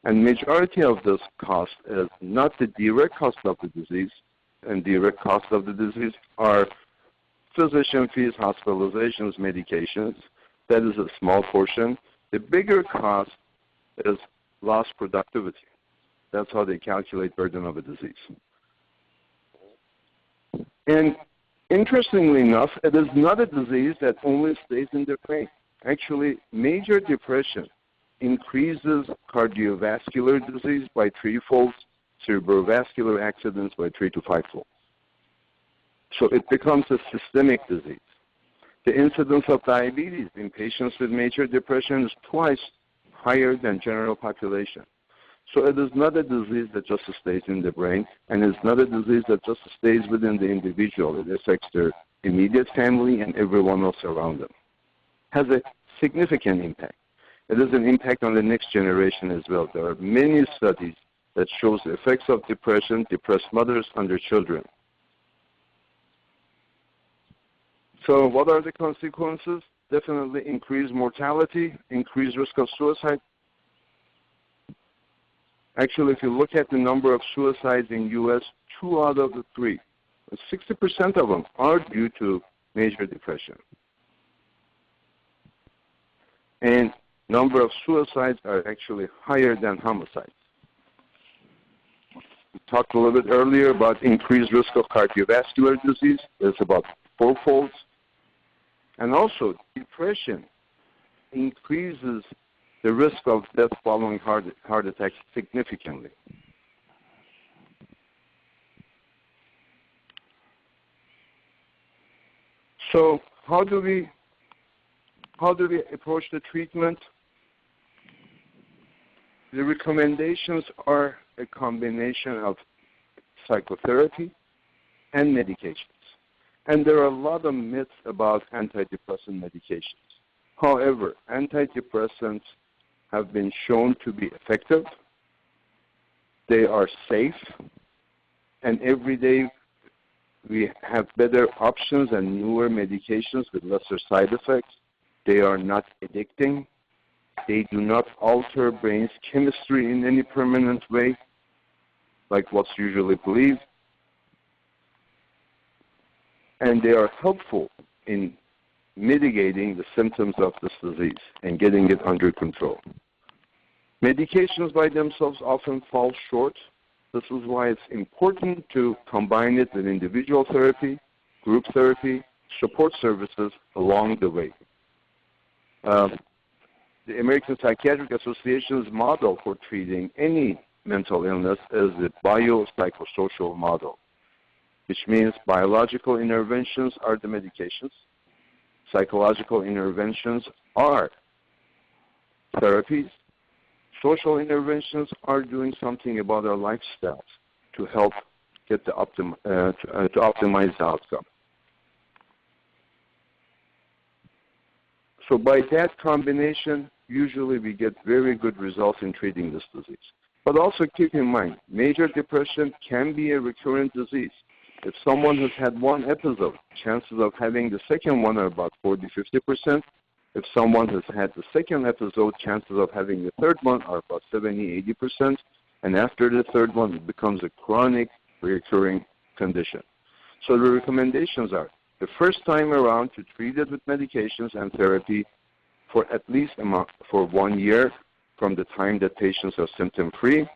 And majority of this cost is not the direct cost of the disease, and direct cost of the disease are physician fees, hospitalizations, medications. That is a small portion. The bigger cost is lost productivity. That's how they calculate burden of a disease. And interestingly enough, it is not a disease that only stays in the brain. Actually, major depression increases cardiovascular disease by threefold, cerebrovascular accidents by 3 to 5-fold. So it becomes a systemic disease. The incidence of diabetes in patients with major depression is twice higher than general population. So it is not a disease that just stays in the brain, and it's not a disease that just stays within the individual. It affects their immediate family and everyone else around them. Has a significant impact. It has an impact on the next generation as well. There are many studies that shows the effects of depression, depressed mothers on their children. So what are the consequences? Definitely increased mortality, increased risk of suicide. Actually, if you look at the number of suicides in U.S., 2 out of the 3, 60% of them are due to major depression. And number of suicides are actually higher than homicides. We talked a little bit earlier about increased risk of cardiovascular disease. It's about 4-fold. And also, depression increases the risk of death following heart attacks significantly. So how do we approach the treatment? The recommendations are a combination of psychotherapy and medications. And there are a lot of myths about antidepressant medications. However, antidepressants have been shown to be effective. They are safe. And every day we have better options and newer medications with lesser side effects. They are not addicting. They do not alter brain's chemistry in any permanent way, like what's usually believed. And they are helpful in mitigating the symptoms of this disease and getting it under control. Medications by themselves often fall short. This is why it's important to combine it with individual therapy, group therapy, support services along the way. The American Psychiatric Association's model for treating any mental illness is the biopsychosocial model, which means biological interventions are the medications, psychological interventions are therapies, social interventions are doing something about our lifestyles to help get to optimize the outcome. So by that combination, usually we get very good results in treating this disease. But also keep in mind, major depression can be a recurrent disease. If someone has had one episode, chances of having the second one are about 40-50%. If someone has had the second episode, chances of having the third one are about 70-80%. And after the third one, it becomes a chronic, recurring condition. So the recommendations are, the first time around, to treat it with medications and therapy for at least for 1 year from the time that patients are symptom-free.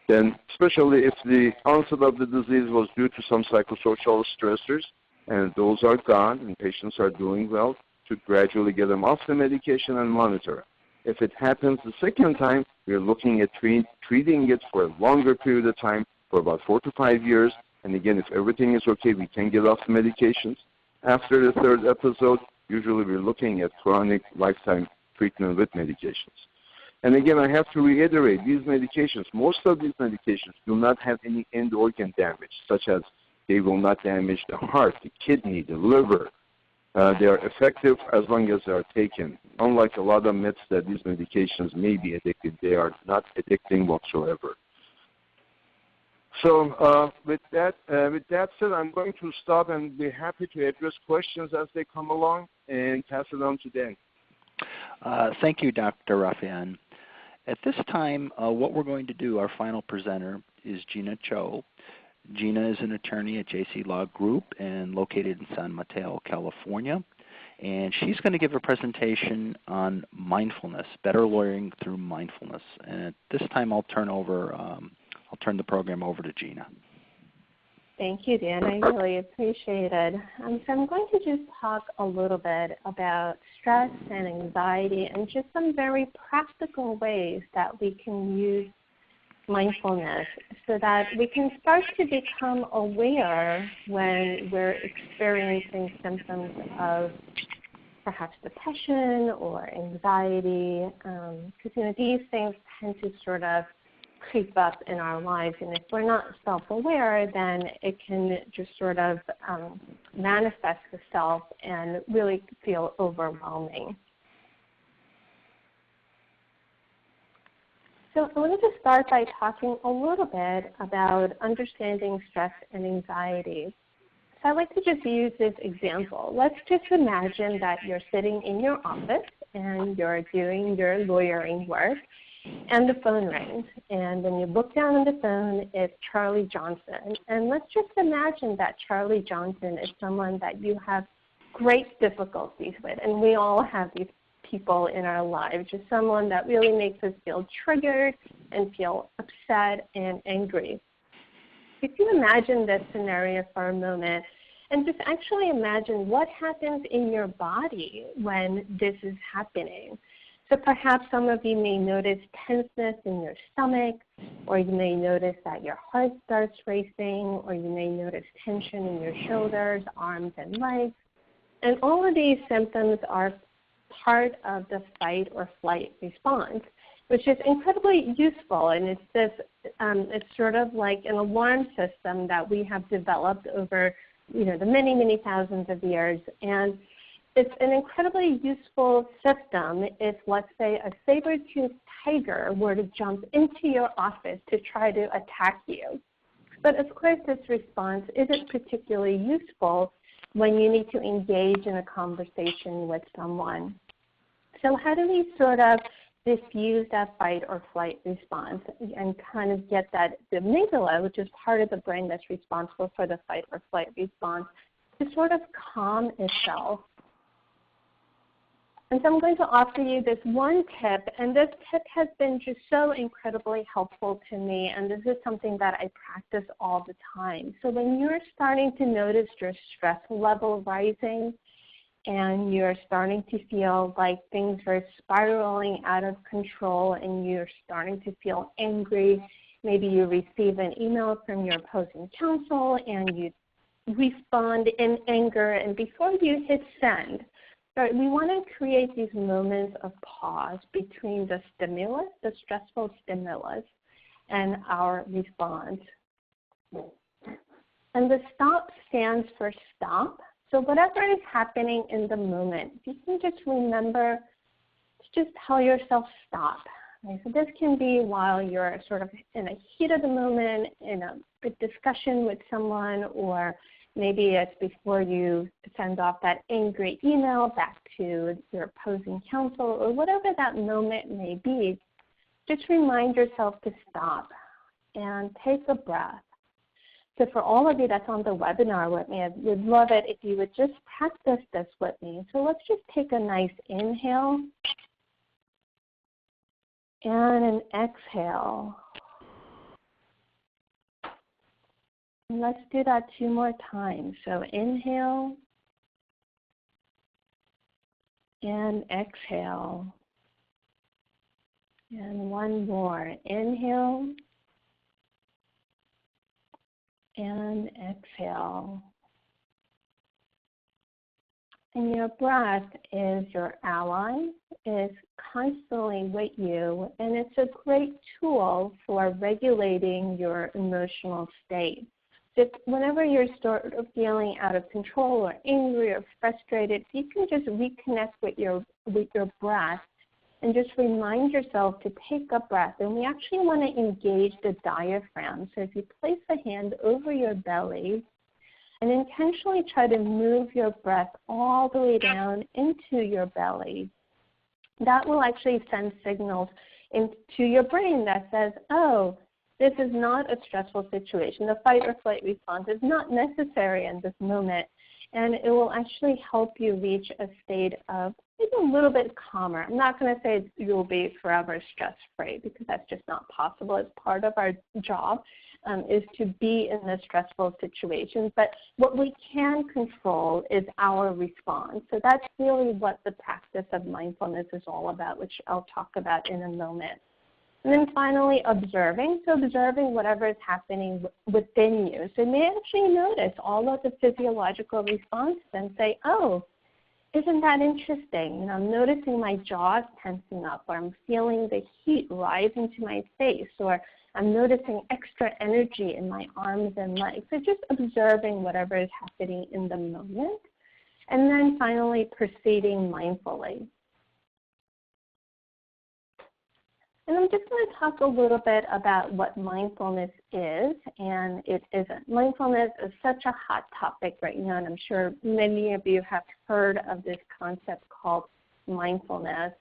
Then, especially if the onset of the disease was due to some psychosocial stressors, and those are gone and patients are doing well, to gradually get them off the medication and monitor. If it happens the second time, we're looking at treating it for a longer period of time, for about 4 to 5 years. And again, if everything is okay, we can get off the medications. After the third episode, usually we're looking at chronic lifetime treatment with medications. And again, I have to reiterate, these medications, most of these medications do not have any end organ damage, such as they will not damage the heart, the kidney, the liver. They are effective as long as they are taken. Unlike a lot of myths that these medications may be addictive, they are not addicting whatsoever. So with that said, I'm going to stop and be happy to address questions as they come along and pass it on to Dan. Thank you, Dr. Rafian. At this time, what we're going to do, our final presenter, is Gina Cho. Gina is an attorney at JC Law Group and located in San Mateo, California. And she's going to give a presentation on mindfulness, better lawyering through mindfulness. And at this time, I'll turn the program over to Gina. Thank you, Dan. I really appreciate it. So I'm going to just talk a little bit about stress and anxiety and just some very practical ways that we can use mindfulness so that we can start to become aware when we're experiencing symptoms of perhaps depression or anxiety, because these things tend to sort of creep up in our lives, and if we're not self-aware, then it can just sort of manifest itself and really feel overwhelming. So I wanted to start by talking a little bit about understanding stress and anxiety. So I'd like to just use this example. Let's just imagine that you're sitting in your office and you're doing your lawyering work, and the phone rings. And when you look down on the phone, it's Charlie Johnson. And let's just imagine that Charlie Johnson is someone that you have great difficulties with. And we all have these people in our lives, just someone that really makes us feel triggered and feel upset and angry. If you imagine this scenario for a moment, and just actually imagine what happens in your body when this is happening. So perhaps some of you may notice tenseness in your stomach, or you may notice that your heart starts racing, or you may notice tension in your shoulders, arms, and legs. And all of these symptoms are part of the fight or flight response, which is incredibly useful. And it's this, it's sort of like an alarm system that we have developed over, the many, many thousands of years. And it's an incredibly useful system if, let's say, a saber-toothed tiger were to jump into your office to try to attack you. But of course, this response isn't particularly useful when you need to engage in a conversation with someone. So how do we sort of diffuse that fight or flight response and kind of get that the amygdala, which is part of the brain that's responsible for the fight or flight response, to sort of calm itself? And so I'm going to offer you this one tip, and this tip has been just so incredibly helpful to me, and this is something that I practice all the time. So when you're starting to notice your stress level rising, and you're starting to feel like things are spiraling out of control, and you're starting to feel angry, maybe you receive an email from your opposing counsel, and you respond in anger, and before you hit send, we want to create these moments of pause between the stimulus, the stressful stimulus, and our response. And the stop stands for stop. So whatever is happening in the moment, you can just remember to just tell yourself stop. Okay? So this can be while you're sort of in a heat of the moment, in a discussion with someone, or maybe it's before you send off that angry email back to your opposing counsel, or whatever that moment may be. Just remind yourself to stop and take a breath. So for all of you that's on the webinar with me, I would love it if you would just practice this with me. So let's just take a nice inhale and an exhale. And let's do that 2 more times. So inhale and exhale. And 1 more. Inhale and exhale. And your breath is your ally, is constantly with you, and it's a great tool for regulating your emotional state. So whenever you're sort of feeling out of control or angry or frustrated, you can just reconnect with your breath and just remind yourself to take a breath. And we actually want to engage the diaphragm. So if you place a hand over your belly and intentionally try to move your breath all the way down into your belly, that will actually send signals into your brain that says, oh, this is not a stressful situation. The fight or flight response is not necessary in this moment. And it will actually help you reach a state of maybe a little bit calmer. I'm not going to say you'll be forever stress-free, because that's just not possible. As part of our job is to be in the stressful situations. But what we can control is our response. So that's really what the practice of mindfulness is all about, which I'll talk about in a moment. And then finally, observing. So observing whatever is happening within you. So you may actually notice all of the physiological responses and say, oh, isn't that interesting? You know, I'm noticing my jaw tensing up, or I'm feeling the heat rise into my face, or I'm noticing extra energy in my arms and legs. So just observing whatever is happening in the moment. And then finally, proceeding mindfully. And I'm just going to talk a little bit about what mindfulness is and it isn't. Mindfulness is such a hot topic right now, and I'm sure many of you have heard of this concept called mindfulness.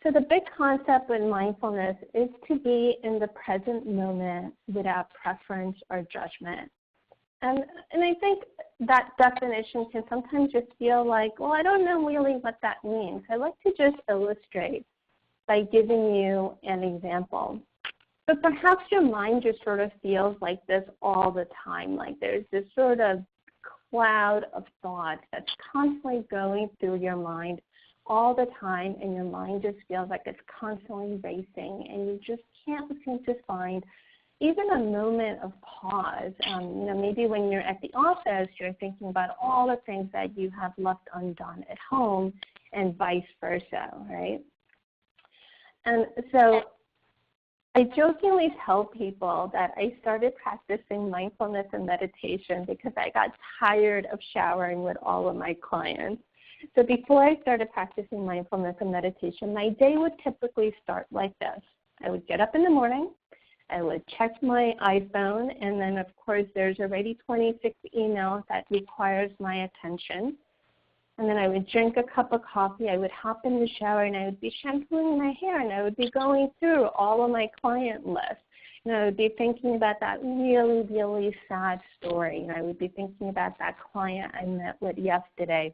So the big concept with mindfulness is to be in the present moment without preference or judgment. And I think that definition can sometimes just feel like, well, I don't know really what that means. I'd like to just illustrate by giving you an example. But perhaps your mind just sort of feels like this all the time, like there's this sort of cloud of thoughts that's constantly going through your mind all the time, and your mind just feels like it's constantly racing, and you just can't seem to find even a moment of pause. Maybe when you're at the office, you're thinking about all the things that you have left undone at home and vice versa, right? And so I jokingly tell people that I started practicing mindfulness and meditation because I got tired of showering with all of my clients. So before I started practicing mindfulness and meditation, my day would typically start like this. I would get up in the morning, I would check my iPhone, and then of course there's already 26 emails that requires my attention. And then I would drink a cup of coffee, I would hop in the shower, and I would be shampooing my hair, and I would be going through all of my client lists. And I would be thinking about that really, really sad story. And I would be thinking about that client I met with yesterday.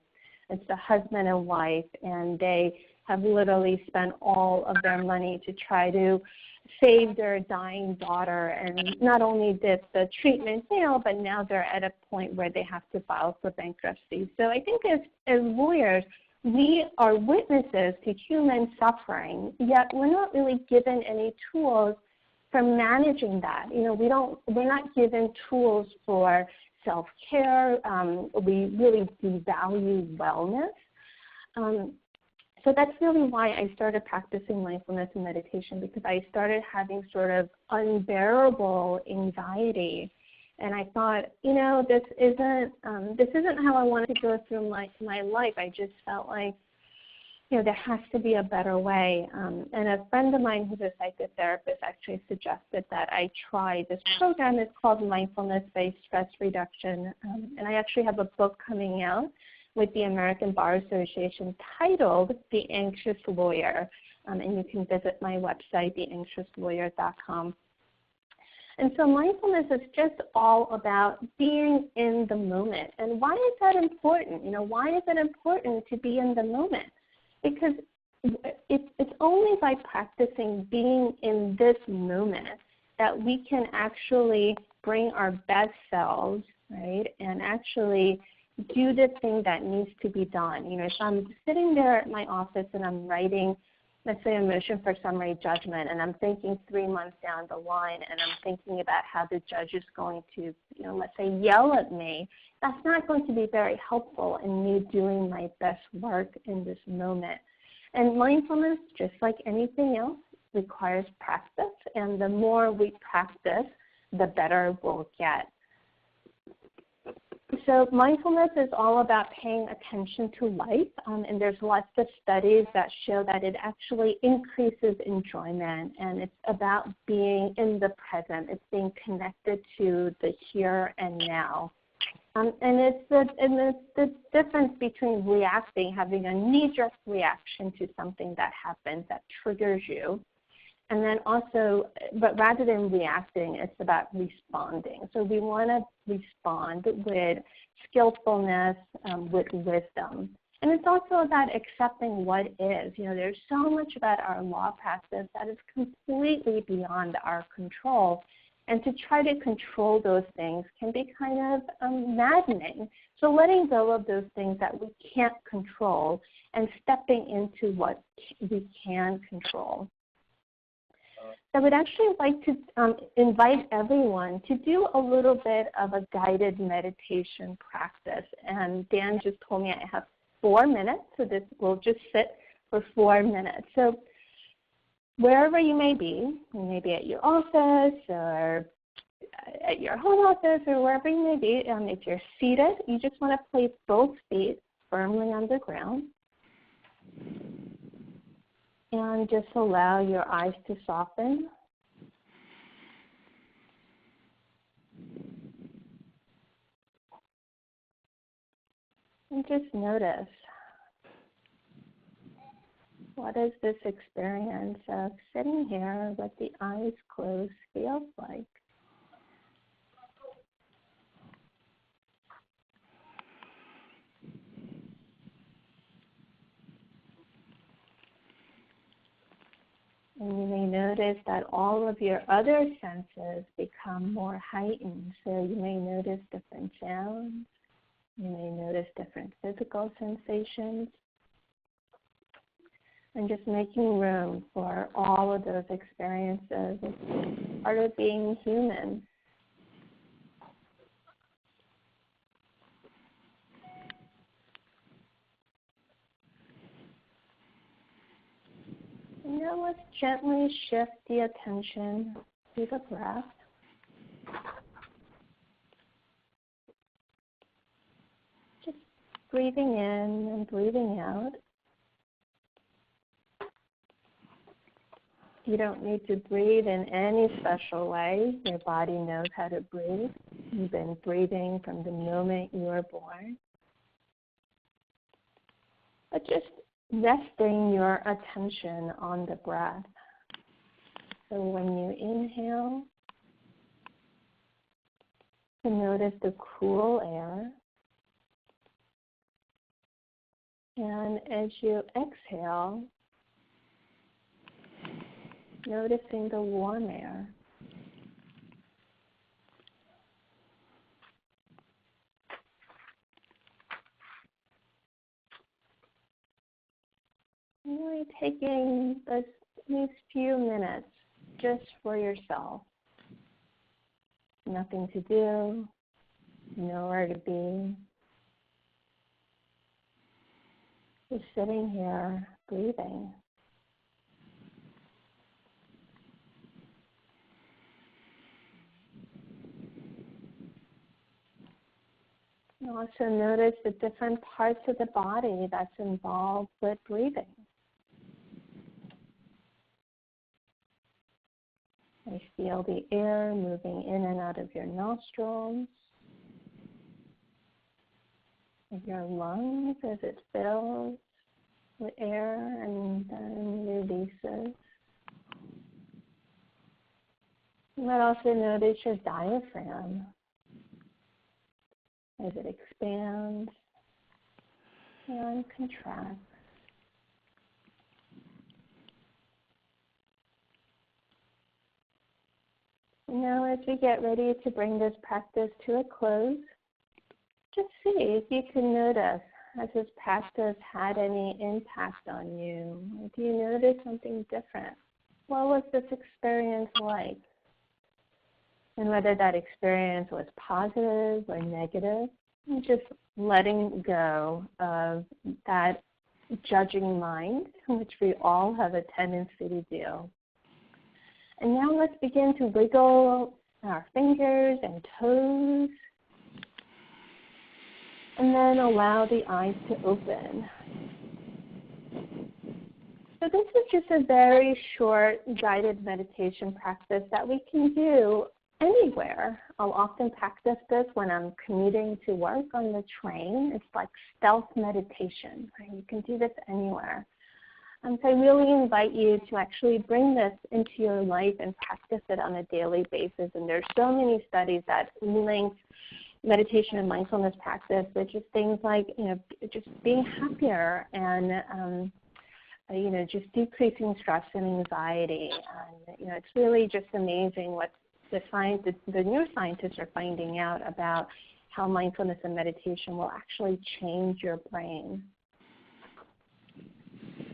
It's a husband and wife, and they have literally spent all of their money to try to save their dying daughter, and not only did the treatment fail, but now they're at a point where they have to file for bankruptcy. So I think as lawyers, we are witnesses to human suffering, yet we're not really given any tools for managing that. You know, we're not given tools for self-care. We really devalue wellness. So that's really why I started practicing mindfulness and meditation, because I started having sort of unbearable anxiety. And I thought, you know, this isn't how I wanted to go through my life. I just felt like, you know, there has to be a better way. And a friend of mine who's a psychotherapist actually suggested that I try this program. It's called Mindfulness-Based Stress Reduction. And I actually have a book coming out with the American Bar Association titled The Anxious Lawyer. And you can visit my website, theanxiouslawyer.com. And so mindfulness is just all about being in the moment. And why is that important? You know, why is it important to be in the moment? Because it's only by practicing being in this moment that we can actually bring our best selves, right, and actually do the thing that needs to be done. You know, if I'm sitting there at my office and I'm writing, let's say, a motion for summary judgment, and I'm thinking 3 months down the line, and I'm thinking about how the judge is going to, you know, let's say, yell at me, that's not going to be very helpful in me doing my best work in this moment. And mindfulness, just like anything else, requires practice, and the more we practice, the better we'll get. So mindfulness is all about paying attention to life, and there's lots of studies that show that it actually increases enjoyment, and it's about being in the present. It's being connected to the here and now. And it's the difference between reacting, having a knee-jerk reaction to something that happens that triggers you, and then also, but rather than reacting, it's about responding. So we want to respond with skillfulness, with wisdom. And it's also about accepting what is. You know, there's so much about our law practice that is completely beyond our control. And to try to control those things can be kind of maddening. So letting go of those things that we can't control and stepping into what we can control. I would actually like to invite everyone to do a little bit of a guided meditation practice. And Dan just told me I have 4 minutes, so this will just sit for 4 minutes. So wherever you may be at your office or at your home office or wherever you may be, if you're seated, you just want to place both feet firmly on the ground. And just allow your eyes to soften. And just notice, what does this experience of sitting here with the eyes closed feel like? And you may notice that all of your other senses become more heightened. So you may notice different sounds. You may notice different physical sensations. And just making room for all of those experiences as part of being human. Now let's gently shift the attention to the breath. Just breathing in and breathing out. You don't need to breathe in any special way. Your body knows how to breathe. You've been breathing from the moment you were born. But just resting your attention on the breath. So when you inhale, to notice the cool air. And as you exhale, noticing the warm air. Really taking these few minutes just for yourself. Nothing to do, nowhere to be. Just sitting here, breathing. You also notice the different parts of the body that's involved with breathing. You feel the air moving in and out of your nostrils, your lungs as it fills with air and then releases. You might also notice your diaphragm as it expands and contracts. Now, as we get ready to bring this practice to a close, just see if you can notice, has this practice had any impact on you? Do you notice something different? What was this experience like? And whether that experience was positive or negative, just letting go of that judging mind, which we all have a tendency to do. And now let's begin to wiggle our fingers and toes. And then allow the eyes to open. So this is just a very short guided meditation practice that we can do anywhere. I'll often practice this when I'm commuting to work on the train. It's like stealth meditation. Right? You can do this anywhere. So I really invite you to actually bring this into your life and practice it on a daily basis. And there's so many studies that link meditation and mindfulness practice with just things like, just being happier and, just decreasing stress and anxiety. And, it's really just amazing what the neuroscientists are finding out about how mindfulness and meditation will actually change your brain.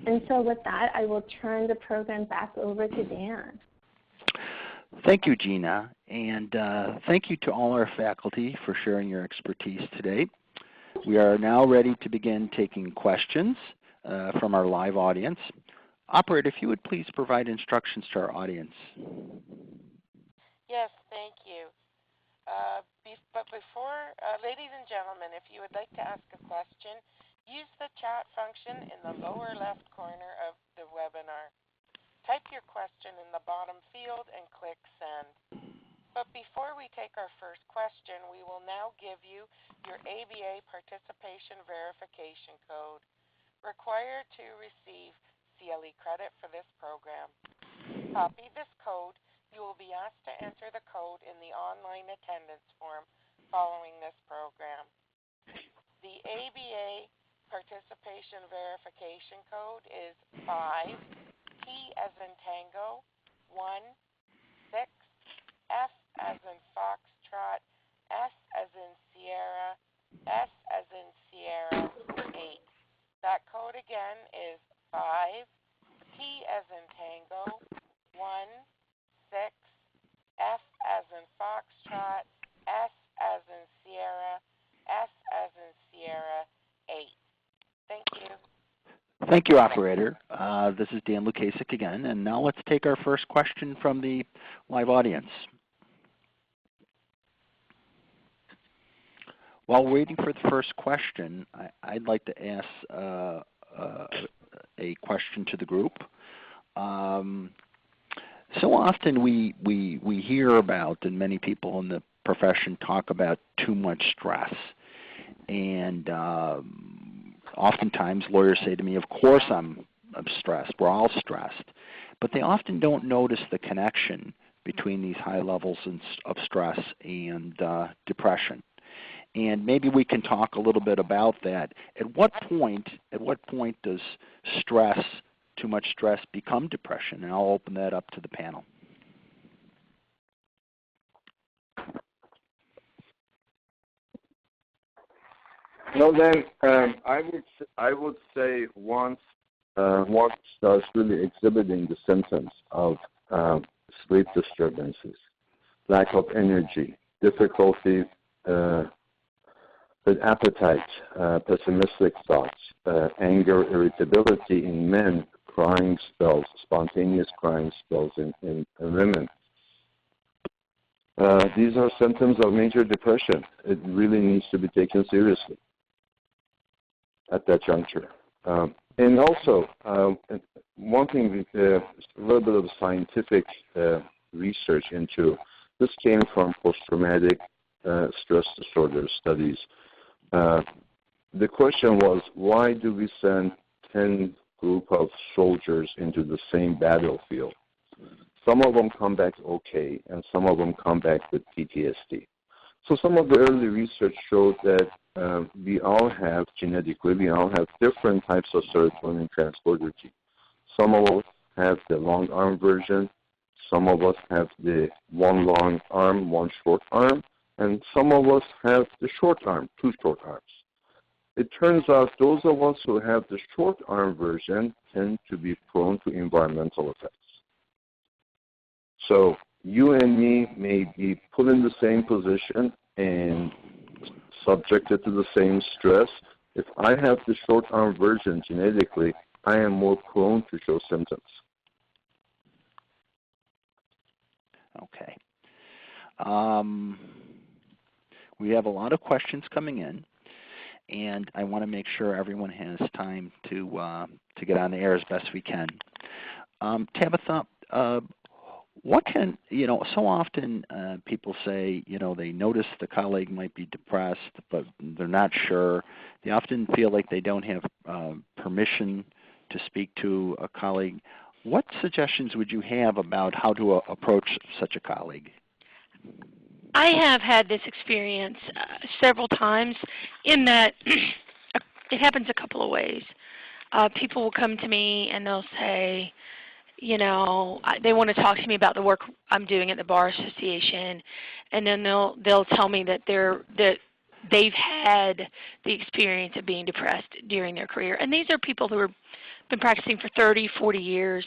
And so with that, I will turn the program back over to Dan. Thank you, Gina, and thank you to all our faculty for sharing your expertise today. We are now ready to begin taking questions from our live audience. Operator, if you would please provide instructions to our audience. Yes, thank you. But before, ladies and gentlemen, if you would like to ask a question, use the chat function in the lower left corner of the webinar. Type your question in the bottom field and click send. But before we take our first question, we will now give you your ABA participation verification code, required to receive CLE credit for this program. Copy this code. You will be asked to enter the code in the online attendance form following this program. The ABA participation verification code is 5, T as in Tango, 1, 6, F as in Foxtrot, S as in Sierra, S as in Sierra, 8. That code again is 5, T as in Tango, 1, 6, F as in Foxtrot, S as in Sierra, S as in Sierra, 8. Thank you. Thank you, Operator. This is Dan Lukasik again, and now let's take our first question from the live audience. While waiting for the first question, I'd like to ask a question to the group. So often we hear about, and many people in the profession talk about, too much stress. And oftentimes lawyers say to me, of course I'm stressed, we're all stressed. But they often don't notice the connection between these high levels of stress and depression. And maybe we can talk a little bit about that. At what point does stress, too much stress, become depression? And I'll open that up to the panel. Well, then I would say once one starts really exhibiting the symptoms of sleep disturbances, lack of energy, difficulty with appetite, pessimistic thoughts, anger, irritability in men, crying spells, spontaneous crying spells in women. These are symptoms of major depression. It really needs to be taken seriously at that juncture. And also, one thing, a little bit of scientific research into, this came from post-traumatic stress disorder studies. The question was, why do we send 10 group of soldiers into the same battlefield? Some of them come back okay, and some of them come back with PTSD. So some of the early research showed that we all have, genetically, we all have different types of serotonin transporter genes. Some of us have the long arm version, some of us have the one long arm, one short arm, and some of us have the short arm, two short arms. It turns out those of us who have the short arm version tend to be prone to environmental effects. So you and me may be put in the same position and subjected to the same stress. If I have the short arm version genetically, I am more prone to show symptoms. Okay. We have a lot of questions coming in, and I want to make sure everyone has time to get on the air as best we can. Tabitha, what can, so often people say, they notice the colleague might be depressed, but they're not sure. They often feel like they don't have permission to speak to a colleague. What suggestions would you have about how to approach such a colleague? I have had this experience several times in that it happens a couple of ways. People will come to me and they'll say, they want to talk to me about the work I'm doing at the Bar Association, and then they'll tell me that they've had the experience of being depressed during their career. And these are people who have been practicing for 30, 40 years.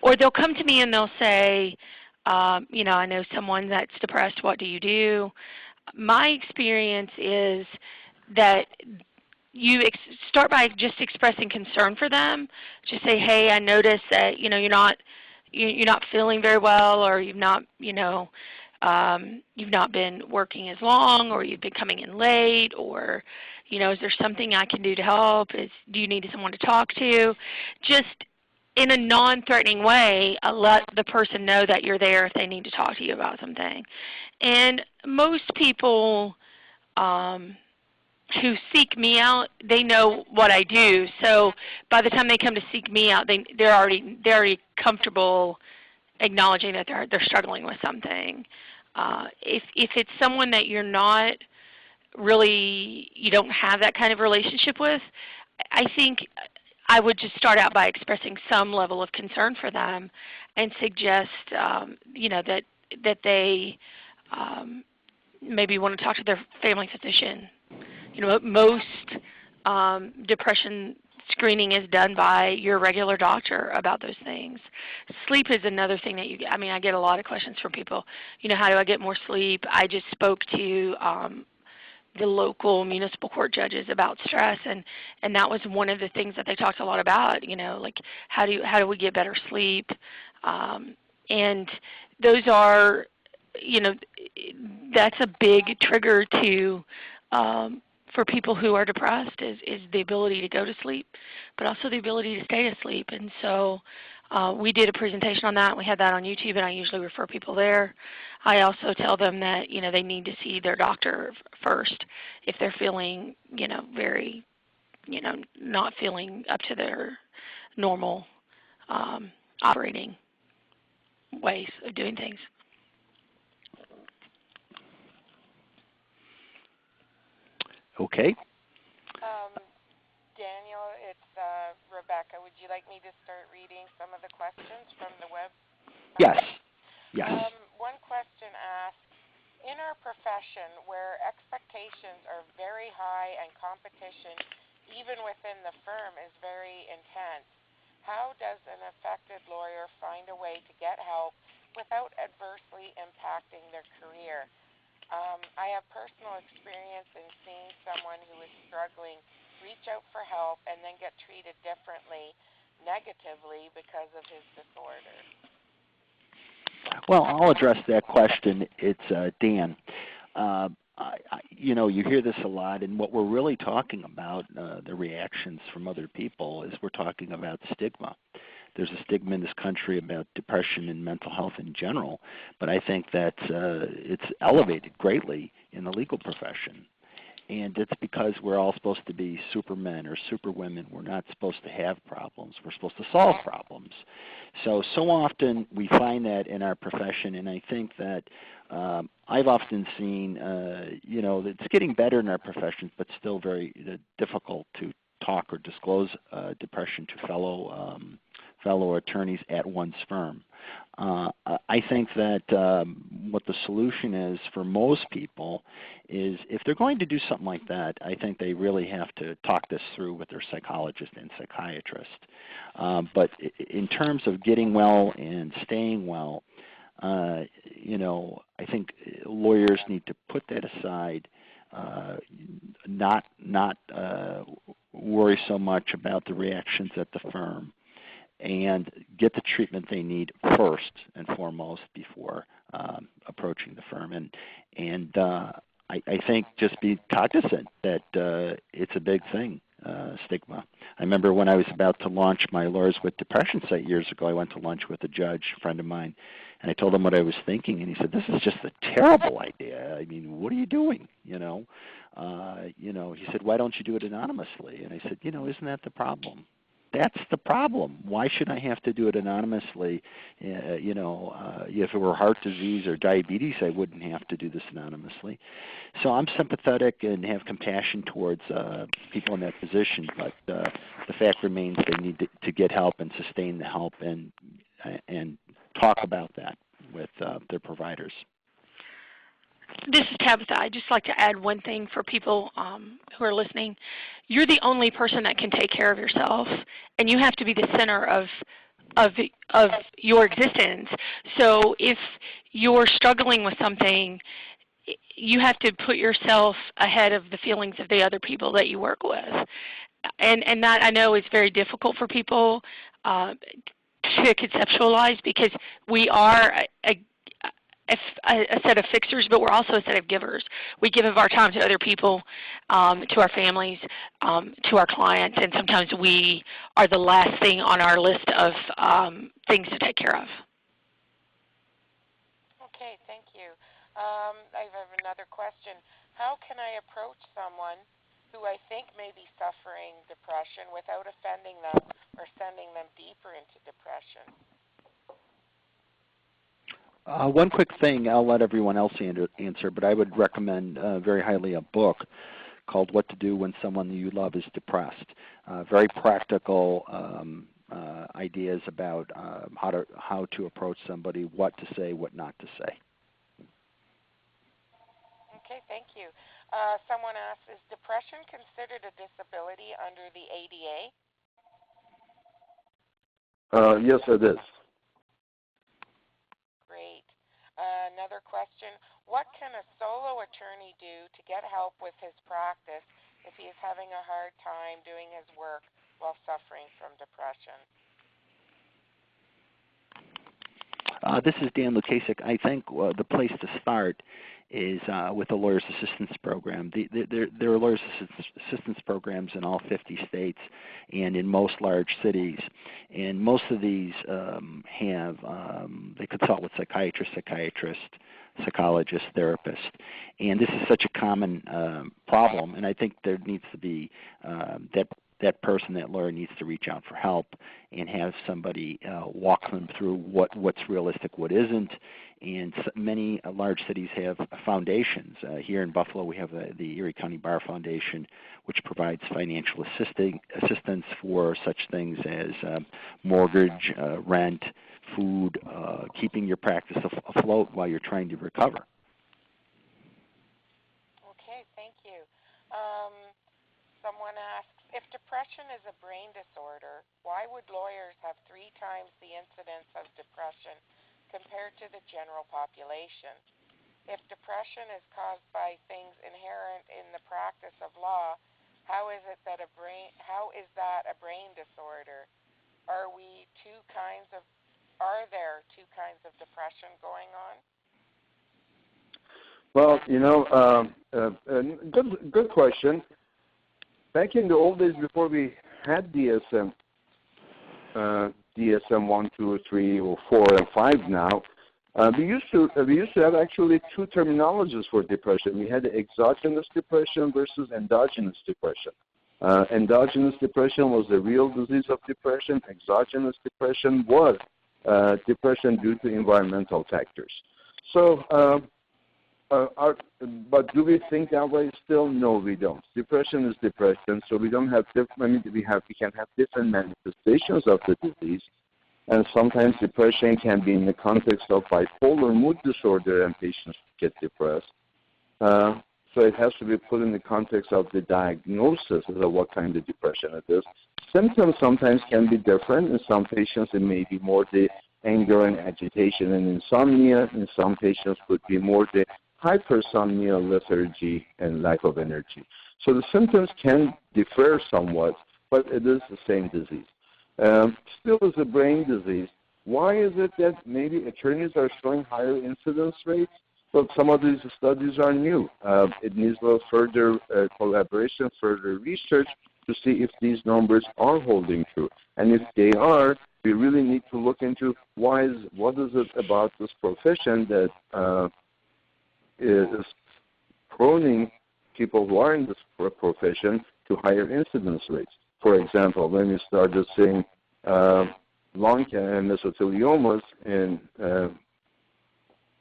Or they'll come to me and they'll say, I know someone that's depressed, what do you do? My experience is that you start by just expressing concern for them. Just say, hey, I noticed that, you're not feeling very well, or you've not been working as long, or you've been coming in late, or, is there something I can do to help? Do you need someone to talk to? Just in a non-threatening way, let the person know that you're there if they need to talk to you about something. And most people who seek me out, they know what I do. So by the time they come to seek me out, they're already comfortable acknowledging that they're struggling with something. If it's someone that you don't have that kind of relationship with, I think I would just start out by expressing some level of concern for them, and suggest that they maybe want to talk to their family physician. Most depression screening is done by your regular doctor about those things. Sleep is another thing that I get a lot of questions from people. How do I get more sleep? I just spoke to the local municipal court judges about stress, and that was one of the things that they talked a lot about, like how do we get better sleep? And those are, that's a big trigger for people who are depressed is the ability to go to sleep, but also the ability to stay asleep. And so we did a presentation on that. We had that on YouTube, and I usually refer people there. I also tell them that, they need to see their doctor first if they're feeling, very, not feeling up to their normal operating ways of doing things. Okay. Daniel, it's Rebecca. Would you like me to start reading some of the questions from the web? Yes. Yes. One question asks, in our profession where expectations are very high and competition, even within the firm, is very intense, how does an affected lawyer find a way to get help without adversely impacting their career? I have personal experience in seeing someone who is struggling reach out for help and then get treated differently, negatively, because of his disorder. Well, I'll address that question. It's Dan. You hear this a lot, and what we're really talking about, the reactions from other people, is we're talking about stigma. There's a stigma in this country about depression and mental health in general, but I think that it's elevated greatly in the legal profession. And it's because we're all supposed to be supermen or superwomen. We're not supposed to have problems. We're supposed to solve problems. So often we find that in our profession, and I think that I've often seen, it's getting better in our professions, but still very difficult to talk or disclose depression to fellow attorneys at one's firm. I think that what the solution is for most people is if they're going to do something like that, I think they really have to talk this through with their psychologist and psychiatrist. But in terms of getting well and staying well, I think lawyers need to put that aside, not worry so much about the reactions at the firm, and get the treatment they need first and foremost before approaching the firm. And I think just be cognizant that it's a big thing, stigma. I remember when I was about to launch my Lawyers with Depression site years ago, I went to lunch with a judge, a friend of mine, and I told him what I was thinking, and he said, "This is just a terrible idea. I mean, what are you doing?" He said, "Why don't you do it anonymously?" And I said, "Isn't that the problem? That's the problem. Why should I have to do it anonymously? If it were heart disease or diabetes, I wouldn't have to do this anonymously." So I'm sympathetic and have compassion towards people in that position, but the fact remains they need to get help and sustain the help. And talk about that with their providers. This is Tabitha. I'd just like to add one thing for people who are listening. You're the only person that can take care of yourself, and you have to be the center of your existence. So if you're struggling with something, you have to put yourself ahead of the feelings of the other people that you work with. And that I know is very difficult for people to conceptualize, because we are a set of fixers, but we're also a set of givers. We give of our time to other people, to our families, to our clients, and sometimes we are the last thing on our list of things to take care of. Okay, thank you. I have another question. How can I approach someone who I think may be suffering depression without offending them or sending them deeper into depression? One quick thing, I'll let everyone else answer, but I would recommend very highly a book called What to Do When Someone You Love is Depressed. Very practical ideas about how to approach somebody, what to say, what not to say. Okay, thank you. Someone asks, is depression considered a disability under the ADA? Yes, it is. Great. Another question, what can a solo attorney do to get help with his practice if he is having a hard time doing his work while suffering from depression? This is Dan Lukasik. I think the place to start is with the Lawyers Assistance Program. There are Lawyers Assistance Programs in all 50 states and in most large cities. And most of these they consult with psychiatrists, psychologists, therapists. And this is such a common problem, and I think there needs to be that person, that lawyer, needs to reach out for help and have somebody walk them through what's realistic, what isn't. And many large cities have foundations. Here in Buffalo, we have the Erie County Bar Foundation, which provides financial assistance for such things as mortgage, rent, food, keeping your practice afloat while you're trying to recover. Okay, thank you. Someone asks, if depression is a brain disorder, why would lawyers have 3 times the incidence of depression compared to the general population? If depression is caused by things inherent in the practice of law, how is that a brain disorder? Are there two kinds of depression going on? Well, good question. Back in the old days, before we had DSM 1, 2, 3, or 4, and 5 now, we used to have actually 2 terminologies for depression. We had exogenous depression versus endogenous depression. Endogenous depression was the real disease of depression. Exogenous depression was depression due to environmental factors. So, but do we think that way still? No, we don't. Depression is depression, so we don't have different. We can have different manifestations of the disease, and sometimes depression can be in the context of bipolar mood disorder, and patients get depressed. So it has to be put in the context of the diagnosis of what kind of depression it is. Symptoms sometimes can be different. In some patients, it may be more the anger and agitation and insomnia. In some patients, could be more the hypersomnia, lethargy, and lack of energy. So the symptoms can differ somewhat, but it is the same disease. Still is a brain disease. Why is it that maybe attorneys are showing higher incidence rates? Well, some of these studies are new. It needs a little further collaboration, further research to see if these numbers are holding true. And if they are, we really need to look into what is it about this profession that is proning people who are in this profession to higher incidence rates. For example, when we started seeing lung cancer and mesotheliomas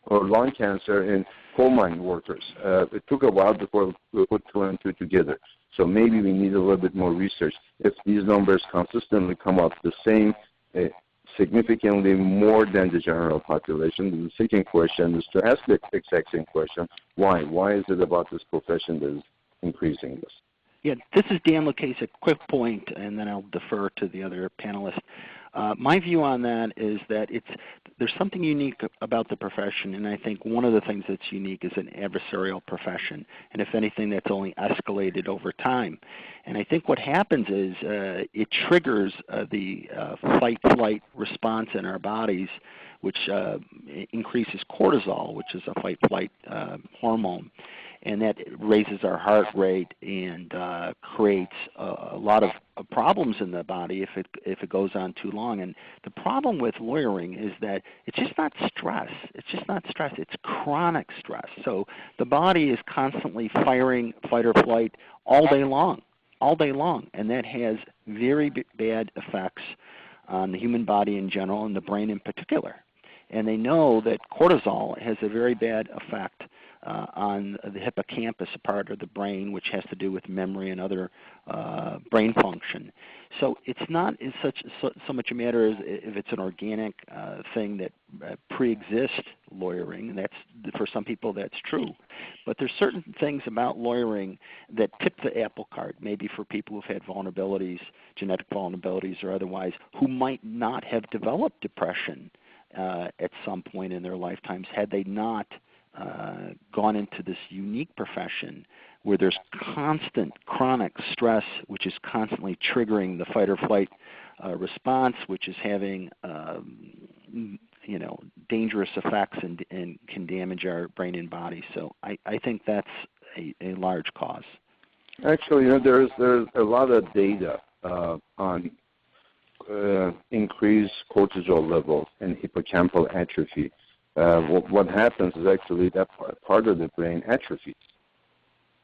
or lung cancer in coal mine workers, it took a while before we put 2 and 2 together. So maybe we need a little bit more research. If these numbers consistently come up the same significantly more than the general population. The second question is to ask the exact same question, why? Why is it about this profession that is increasing this? Yeah, this is Dan Lukasik. A quick point, and then I'll defer to the other panelists. My view on that is that there's something unique about the profession, and I think one of the things that's unique is an adversarial profession, and if anything, that's only escalated over time. And I think what happens is it triggers the fight-flight response in our bodies, which increases cortisol, which is a fight-flight hormone. And that raises our heart rate and creates a lot of problems in the body if it goes on too long. And the problem with lawyering is that it's just not stress. It's just not stress. It's chronic stress. So the body is constantly firing fight or flight all day long, and that has very bad effects on the human body in general and the brain in particular. And they know that cortisol has a very bad effect on the hippocampus, a part of the brain which has to do with memory and other brain function. So it's not so much a matter as if it's an organic thing that pre-exists lawyering. That's, for some people that's true. But there's certain things about lawyering that tip the apple cart, maybe for people who've had vulnerabilities, genetic vulnerabilities or otherwise, who might not have developed depression at some point in their lifetimes had they not gone into this unique profession where there's constant chronic stress, which is constantly triggering the fight or flight response, which is having dangerous effects and can damage our brain and body. So I think that's a large cause. Actually, there's a lot of data on increased cortisol levels and hippocampal atrophy. What happens is actually that part of the brain atrophies.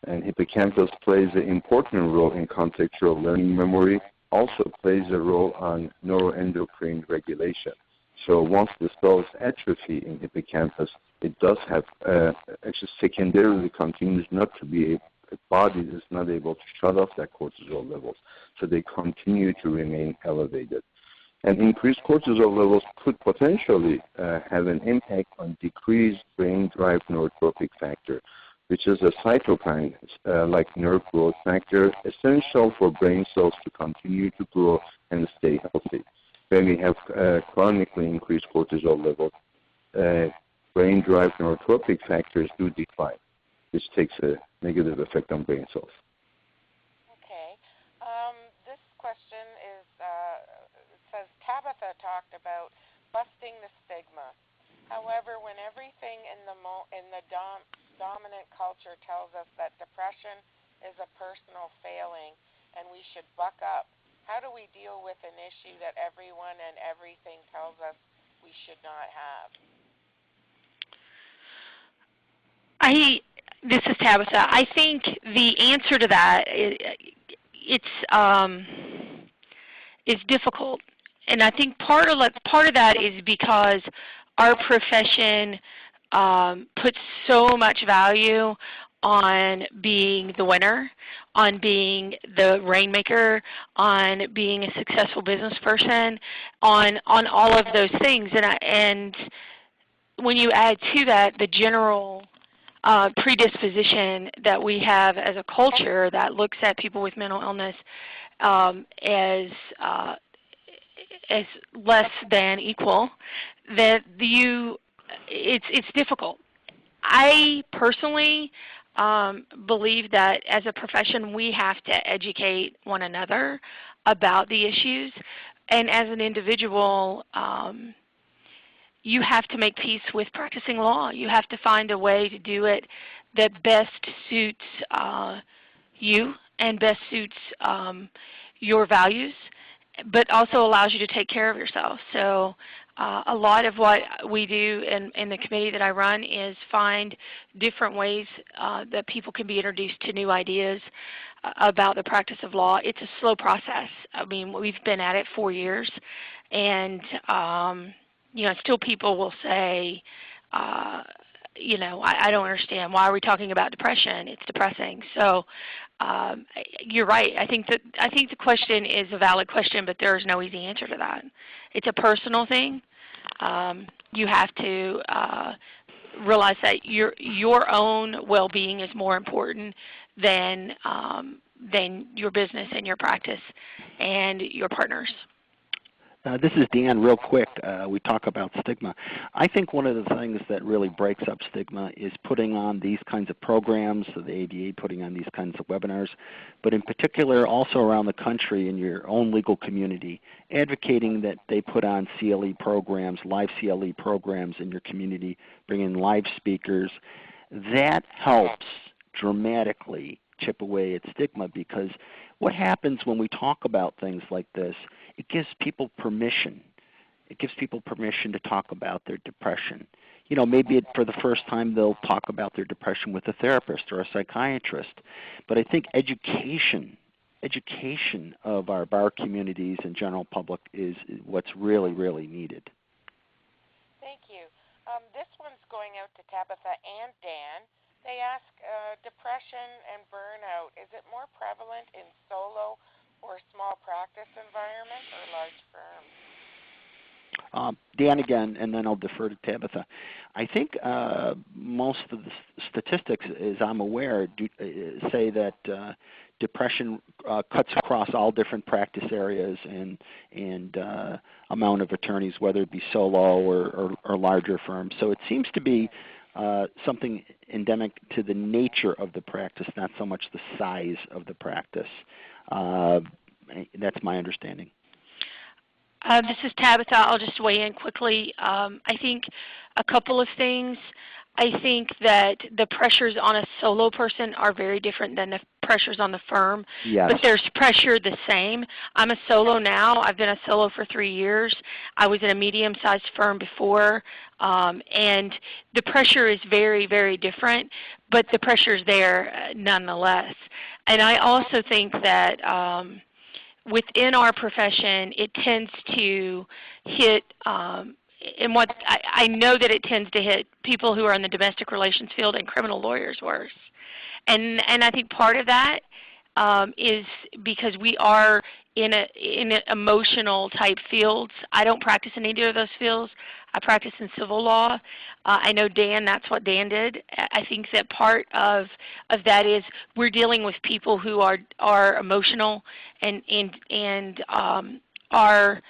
And hippocampus plays an important role in contextual learning memory, also plays a role on neuroendocrine regulation. So once the cells atrophy in hippocampus, it does have, actually secondarily continues not to be, the body is not able to shut off that cortisol levels. So they continue to remain elevated. And increased cortisol levels could potentially have an impact on decreased brain-derived neurotrophic factor, which is a cytokine like nerve growth factor, essential for brain cells to continue to grow and stay healthy. When we have chronically increased cortisol levels, brain-derived neurotrophic factors do decline, which takes a negative effect on brain cells. Okay. This question is, it says, Tabitha talked about busting the stigma. However, when everything in the dominant culture tells us that depression is a personal failing and we should buck up, how do we deal with an issue that everyone and everything tells us we should not have? This is Tabitha. I think the answer to that it's difficult, and I think part of that is because our profession puts so much value on being the winner, on being the rainmaker, on being a successful business person, on all of those things. And when you add to that the general predisposition that we have as a culture that looks at people with mental illness as less than equal, that it's difficult. I personally believe that as a profession we have to educate one another about the issues, and as an individual you have to make peace with practicing law. You have to find a way to do it that best suits you and best suits your values, but also allows you to take care of yourself. So a lot of what we do in the committee that I run is find different ways that people can be introduced to new ideas about the practice of law. It's a slow process. I mean, we've been at it 4 years, and still people will say, I don't understand. Why are we talking about depression? It's depressing. So You're right. I think the question is a valid question, but there is no easy answer to that. It's a personal thing. You have to realize that your own well-being is more important than your business and your practice and your partners. This is Dan. Real quick, we talk about stigma. I think one of the things that really breaks up stigma is putting on these kinds of programs, so the ABA putting on these kinds of webinars, but in particular also around the country in your own legal community, advocating that they put on CLE programs, live CLE programs in your community, bring in live speakers. That helps dramatically chip away at stigma, because what happens when we talk about things like this, it gives people permission. It gives people permission to talk about their depression. You know, maybe for the first time they'll talk about their depression with a therapist or a psychiatrist. But I think education of our bar communities and general public is what's really, really needed. Thank you. This one's going out to Tabitha and Dan. They ask, depression and burnout, is it more prevalent in solo or small practice environment or large firms? Dan again, and then I'll defer to Tabitha. I think most of the statistics, as I'm aware, say that depression cuts across all different practice areas and amount of attorneys, whether it be solo or larger firms. So it seems to be something endemic to the nature of the practice, not so much the size of the practice. That's my understanding. This is Tabitha. I'll just weigh in quickly. I think a couple of things. I think that the pressures on a solo person are very different than the pressures on the firm. Yes. But there's pressure the same. I'm a solo now. I've been a solo for 3 years. I was in a medium-sized firm before, and the pressure is very, very different, but the pressure is there nonetheless. And I also think that within our profession, it tends to hit and what I know that it tends to hit people who are in the domestic relations field and criminal lawyers worse. And I think part of that is because we are in emotional type fields. I don't practice in either of those fields. I practice in civil law. I know Dan, that's what Dan did. I think that part of that is we're dealing with people who are emotional and are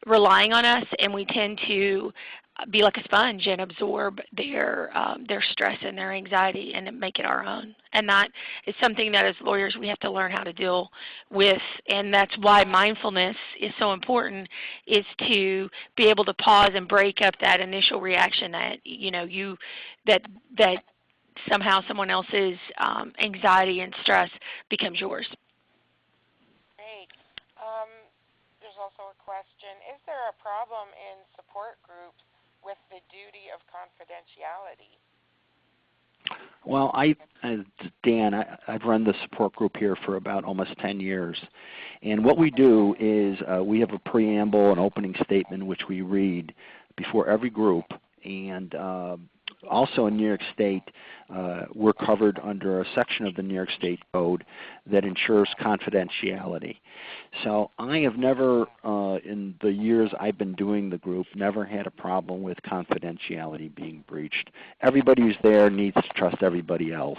relying on us, and we tend to be like a sponge and absorb their stress and their anxiety and make it our own. And that is something that as lawyers we have to learn how to deal with, and that's why mindfulness is so important, is to be able to pause and break up that initial reaction that that somehow someone else's anxiety and stress becomes yours. Great. There's also a question, is there a problem in support groups with the duty of confidentiality? Well, Dan, I've run the support group here for about almost 10 years. And what we do is we have a preamble, an opening statement, which we read before every group. And also in New York State, we're covered under a section of the New York State Code that ensures confidentiality. So I have never, in the years I've been doing the group, never had a problem with confidentiality being breached. Everybody who's there needs to trust everybody else,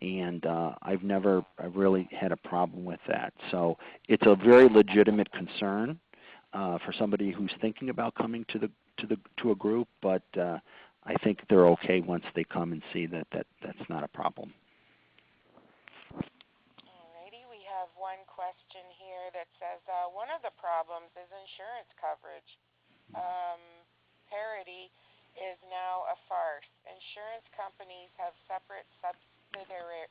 and I've really had a problem with that. So it's a very legitimate concern for somebody who's thinking about coming to a group, but I think they're okay once they come and see that that's not a problem. Alrighty, we have one question here that says, one of the problems is insurance coverage. Parity is now a farce. Insurance companies have separate subsidiaries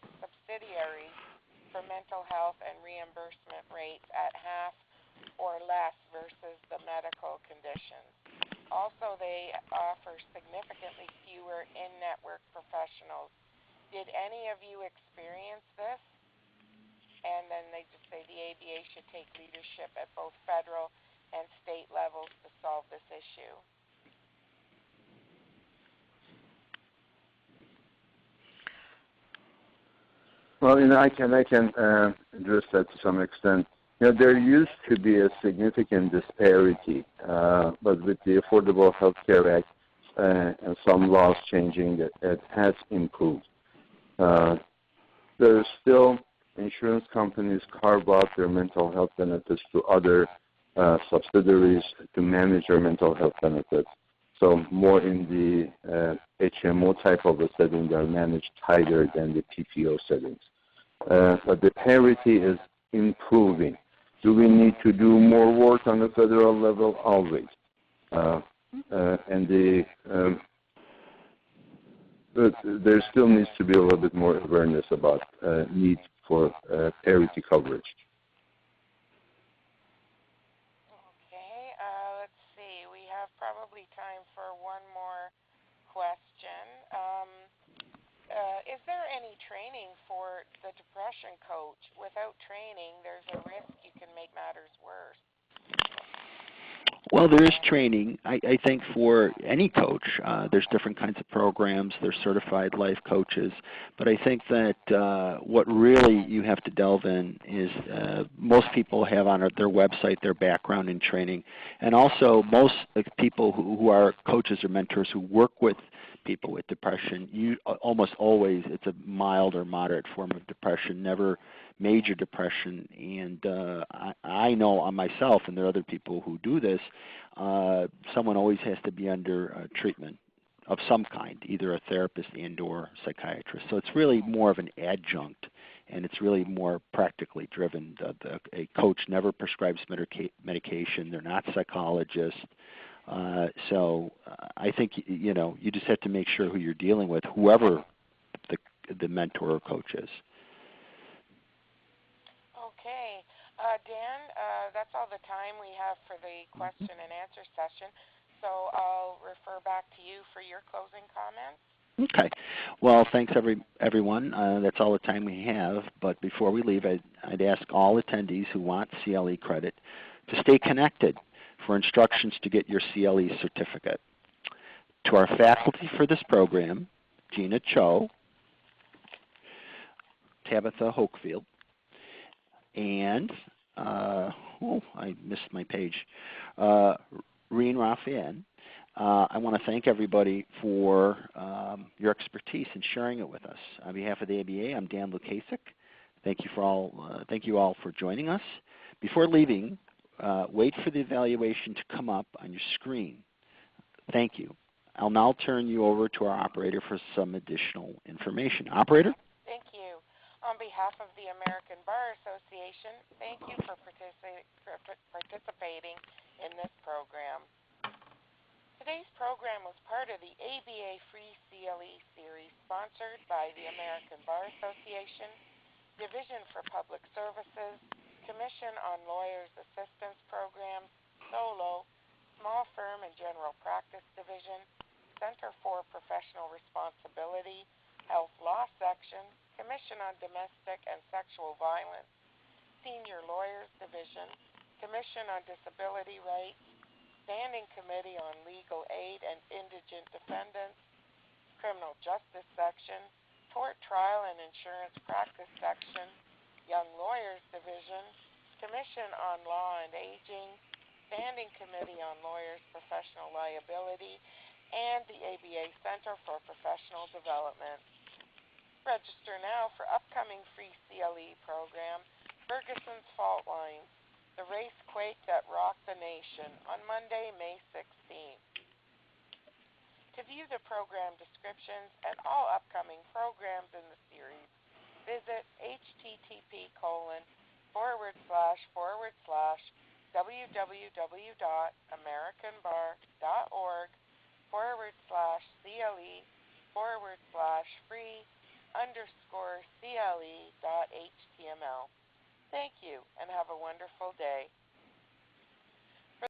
for mental health and reimbursement rates at half or less versus the medical conditions. Also, they offer significantly fewer in-network professionals. Did any of you experience this? And then they just say the ABA should take leadership at both federal and state levels to solve this issue. Well, I can address that to some extent. There used to be a significant disparity, but with the Affordable Health Care Act and some laws changing, it has improved. There are still insurance companies carve out their mental health benefits to other subsidiaries to manage their mental health benefits. So more in the HMO type of a setting, they're managed tighter than the PPO settings. But the parity is improving. Do we need to do more work on the federal level? Always. There still needs to be a little bit more awareness about need for parity coverage. Okay, let's see. We have probably time for one more question. Is there any training for the depression coach? Without training, there's a risk you can make matters worse. Well, there is training, I think, for any coach. There's different kinds of programs. There's certified life coaches. But I think that what really you have to delve in is most people have on their website their background in training. And also most people who are coaches or mentors who work with people with depression, almost always it's a mild or moderate form of depression, never major depression. And I know on myself, and there are other people who do this, someone always has to be under treatment of some kind, either a therapist and or psychiatrist. So it's really more of an adjunct, and it's really more practically driven. A coach never prescribes medication. They're not psychologists. So I think, you just have to make sure who you're dealing with, whoever the mentor or coach is. Okay. Dan, that's all the time we have for the question and answer session. So I'll refer back to you for your closing comments. Okay. Well, thanks everyone. That's all the time we have. But before we leave, I'd ask all attendees who want CLE credit to stay connected for instructions to get your CLE certificate. To our faculty for this program, Gina Cho, Tabitha Hochfield, and, I missed my page, Reen Raphael. I want to thank everybody for your expertise in sharing it with us. On behalf of the ABA, I'm Dan Lukasik. Thank you all for joining us. Before leaving, wait for the evaluation to come up on your screen. Thank you. I'll now turn you over to our operator for some additional information. Operator? Thank you. On behalf of the American Bar Association, thank you for participating in this program. Today's program was part of the ABA Free CLE series sponsored by the American Bar Association, Division for Public Services, Commission on Lawyers Assistance Programs, SOLO, Small Firm and General Practice Division, Center for Professional Responsibility, Health Law Section, Commission on Domestic and Sexual Violence, Senior Lawyers Division, Commission on Disability Rights, Standing Committee on Legal Aid and Indigent Defendants, Criminal Justice Section, Tort Trial and Insurance Practice Section, Young Lawyers Division, Commission on Law and Aging, Standing Committee on Lawyers' Professional Liability, and the ABA Center for Professional Development. Register now for upcoming free CLE program, Ferguson's Fault Lines, the race quake that rocked the nation, on Monday, May 16th. To view the program descriptions and all upcoming programs in the series, visit http://www.americanbar.org/CLE/free_CLE.html. Thank you and have a wonderful day.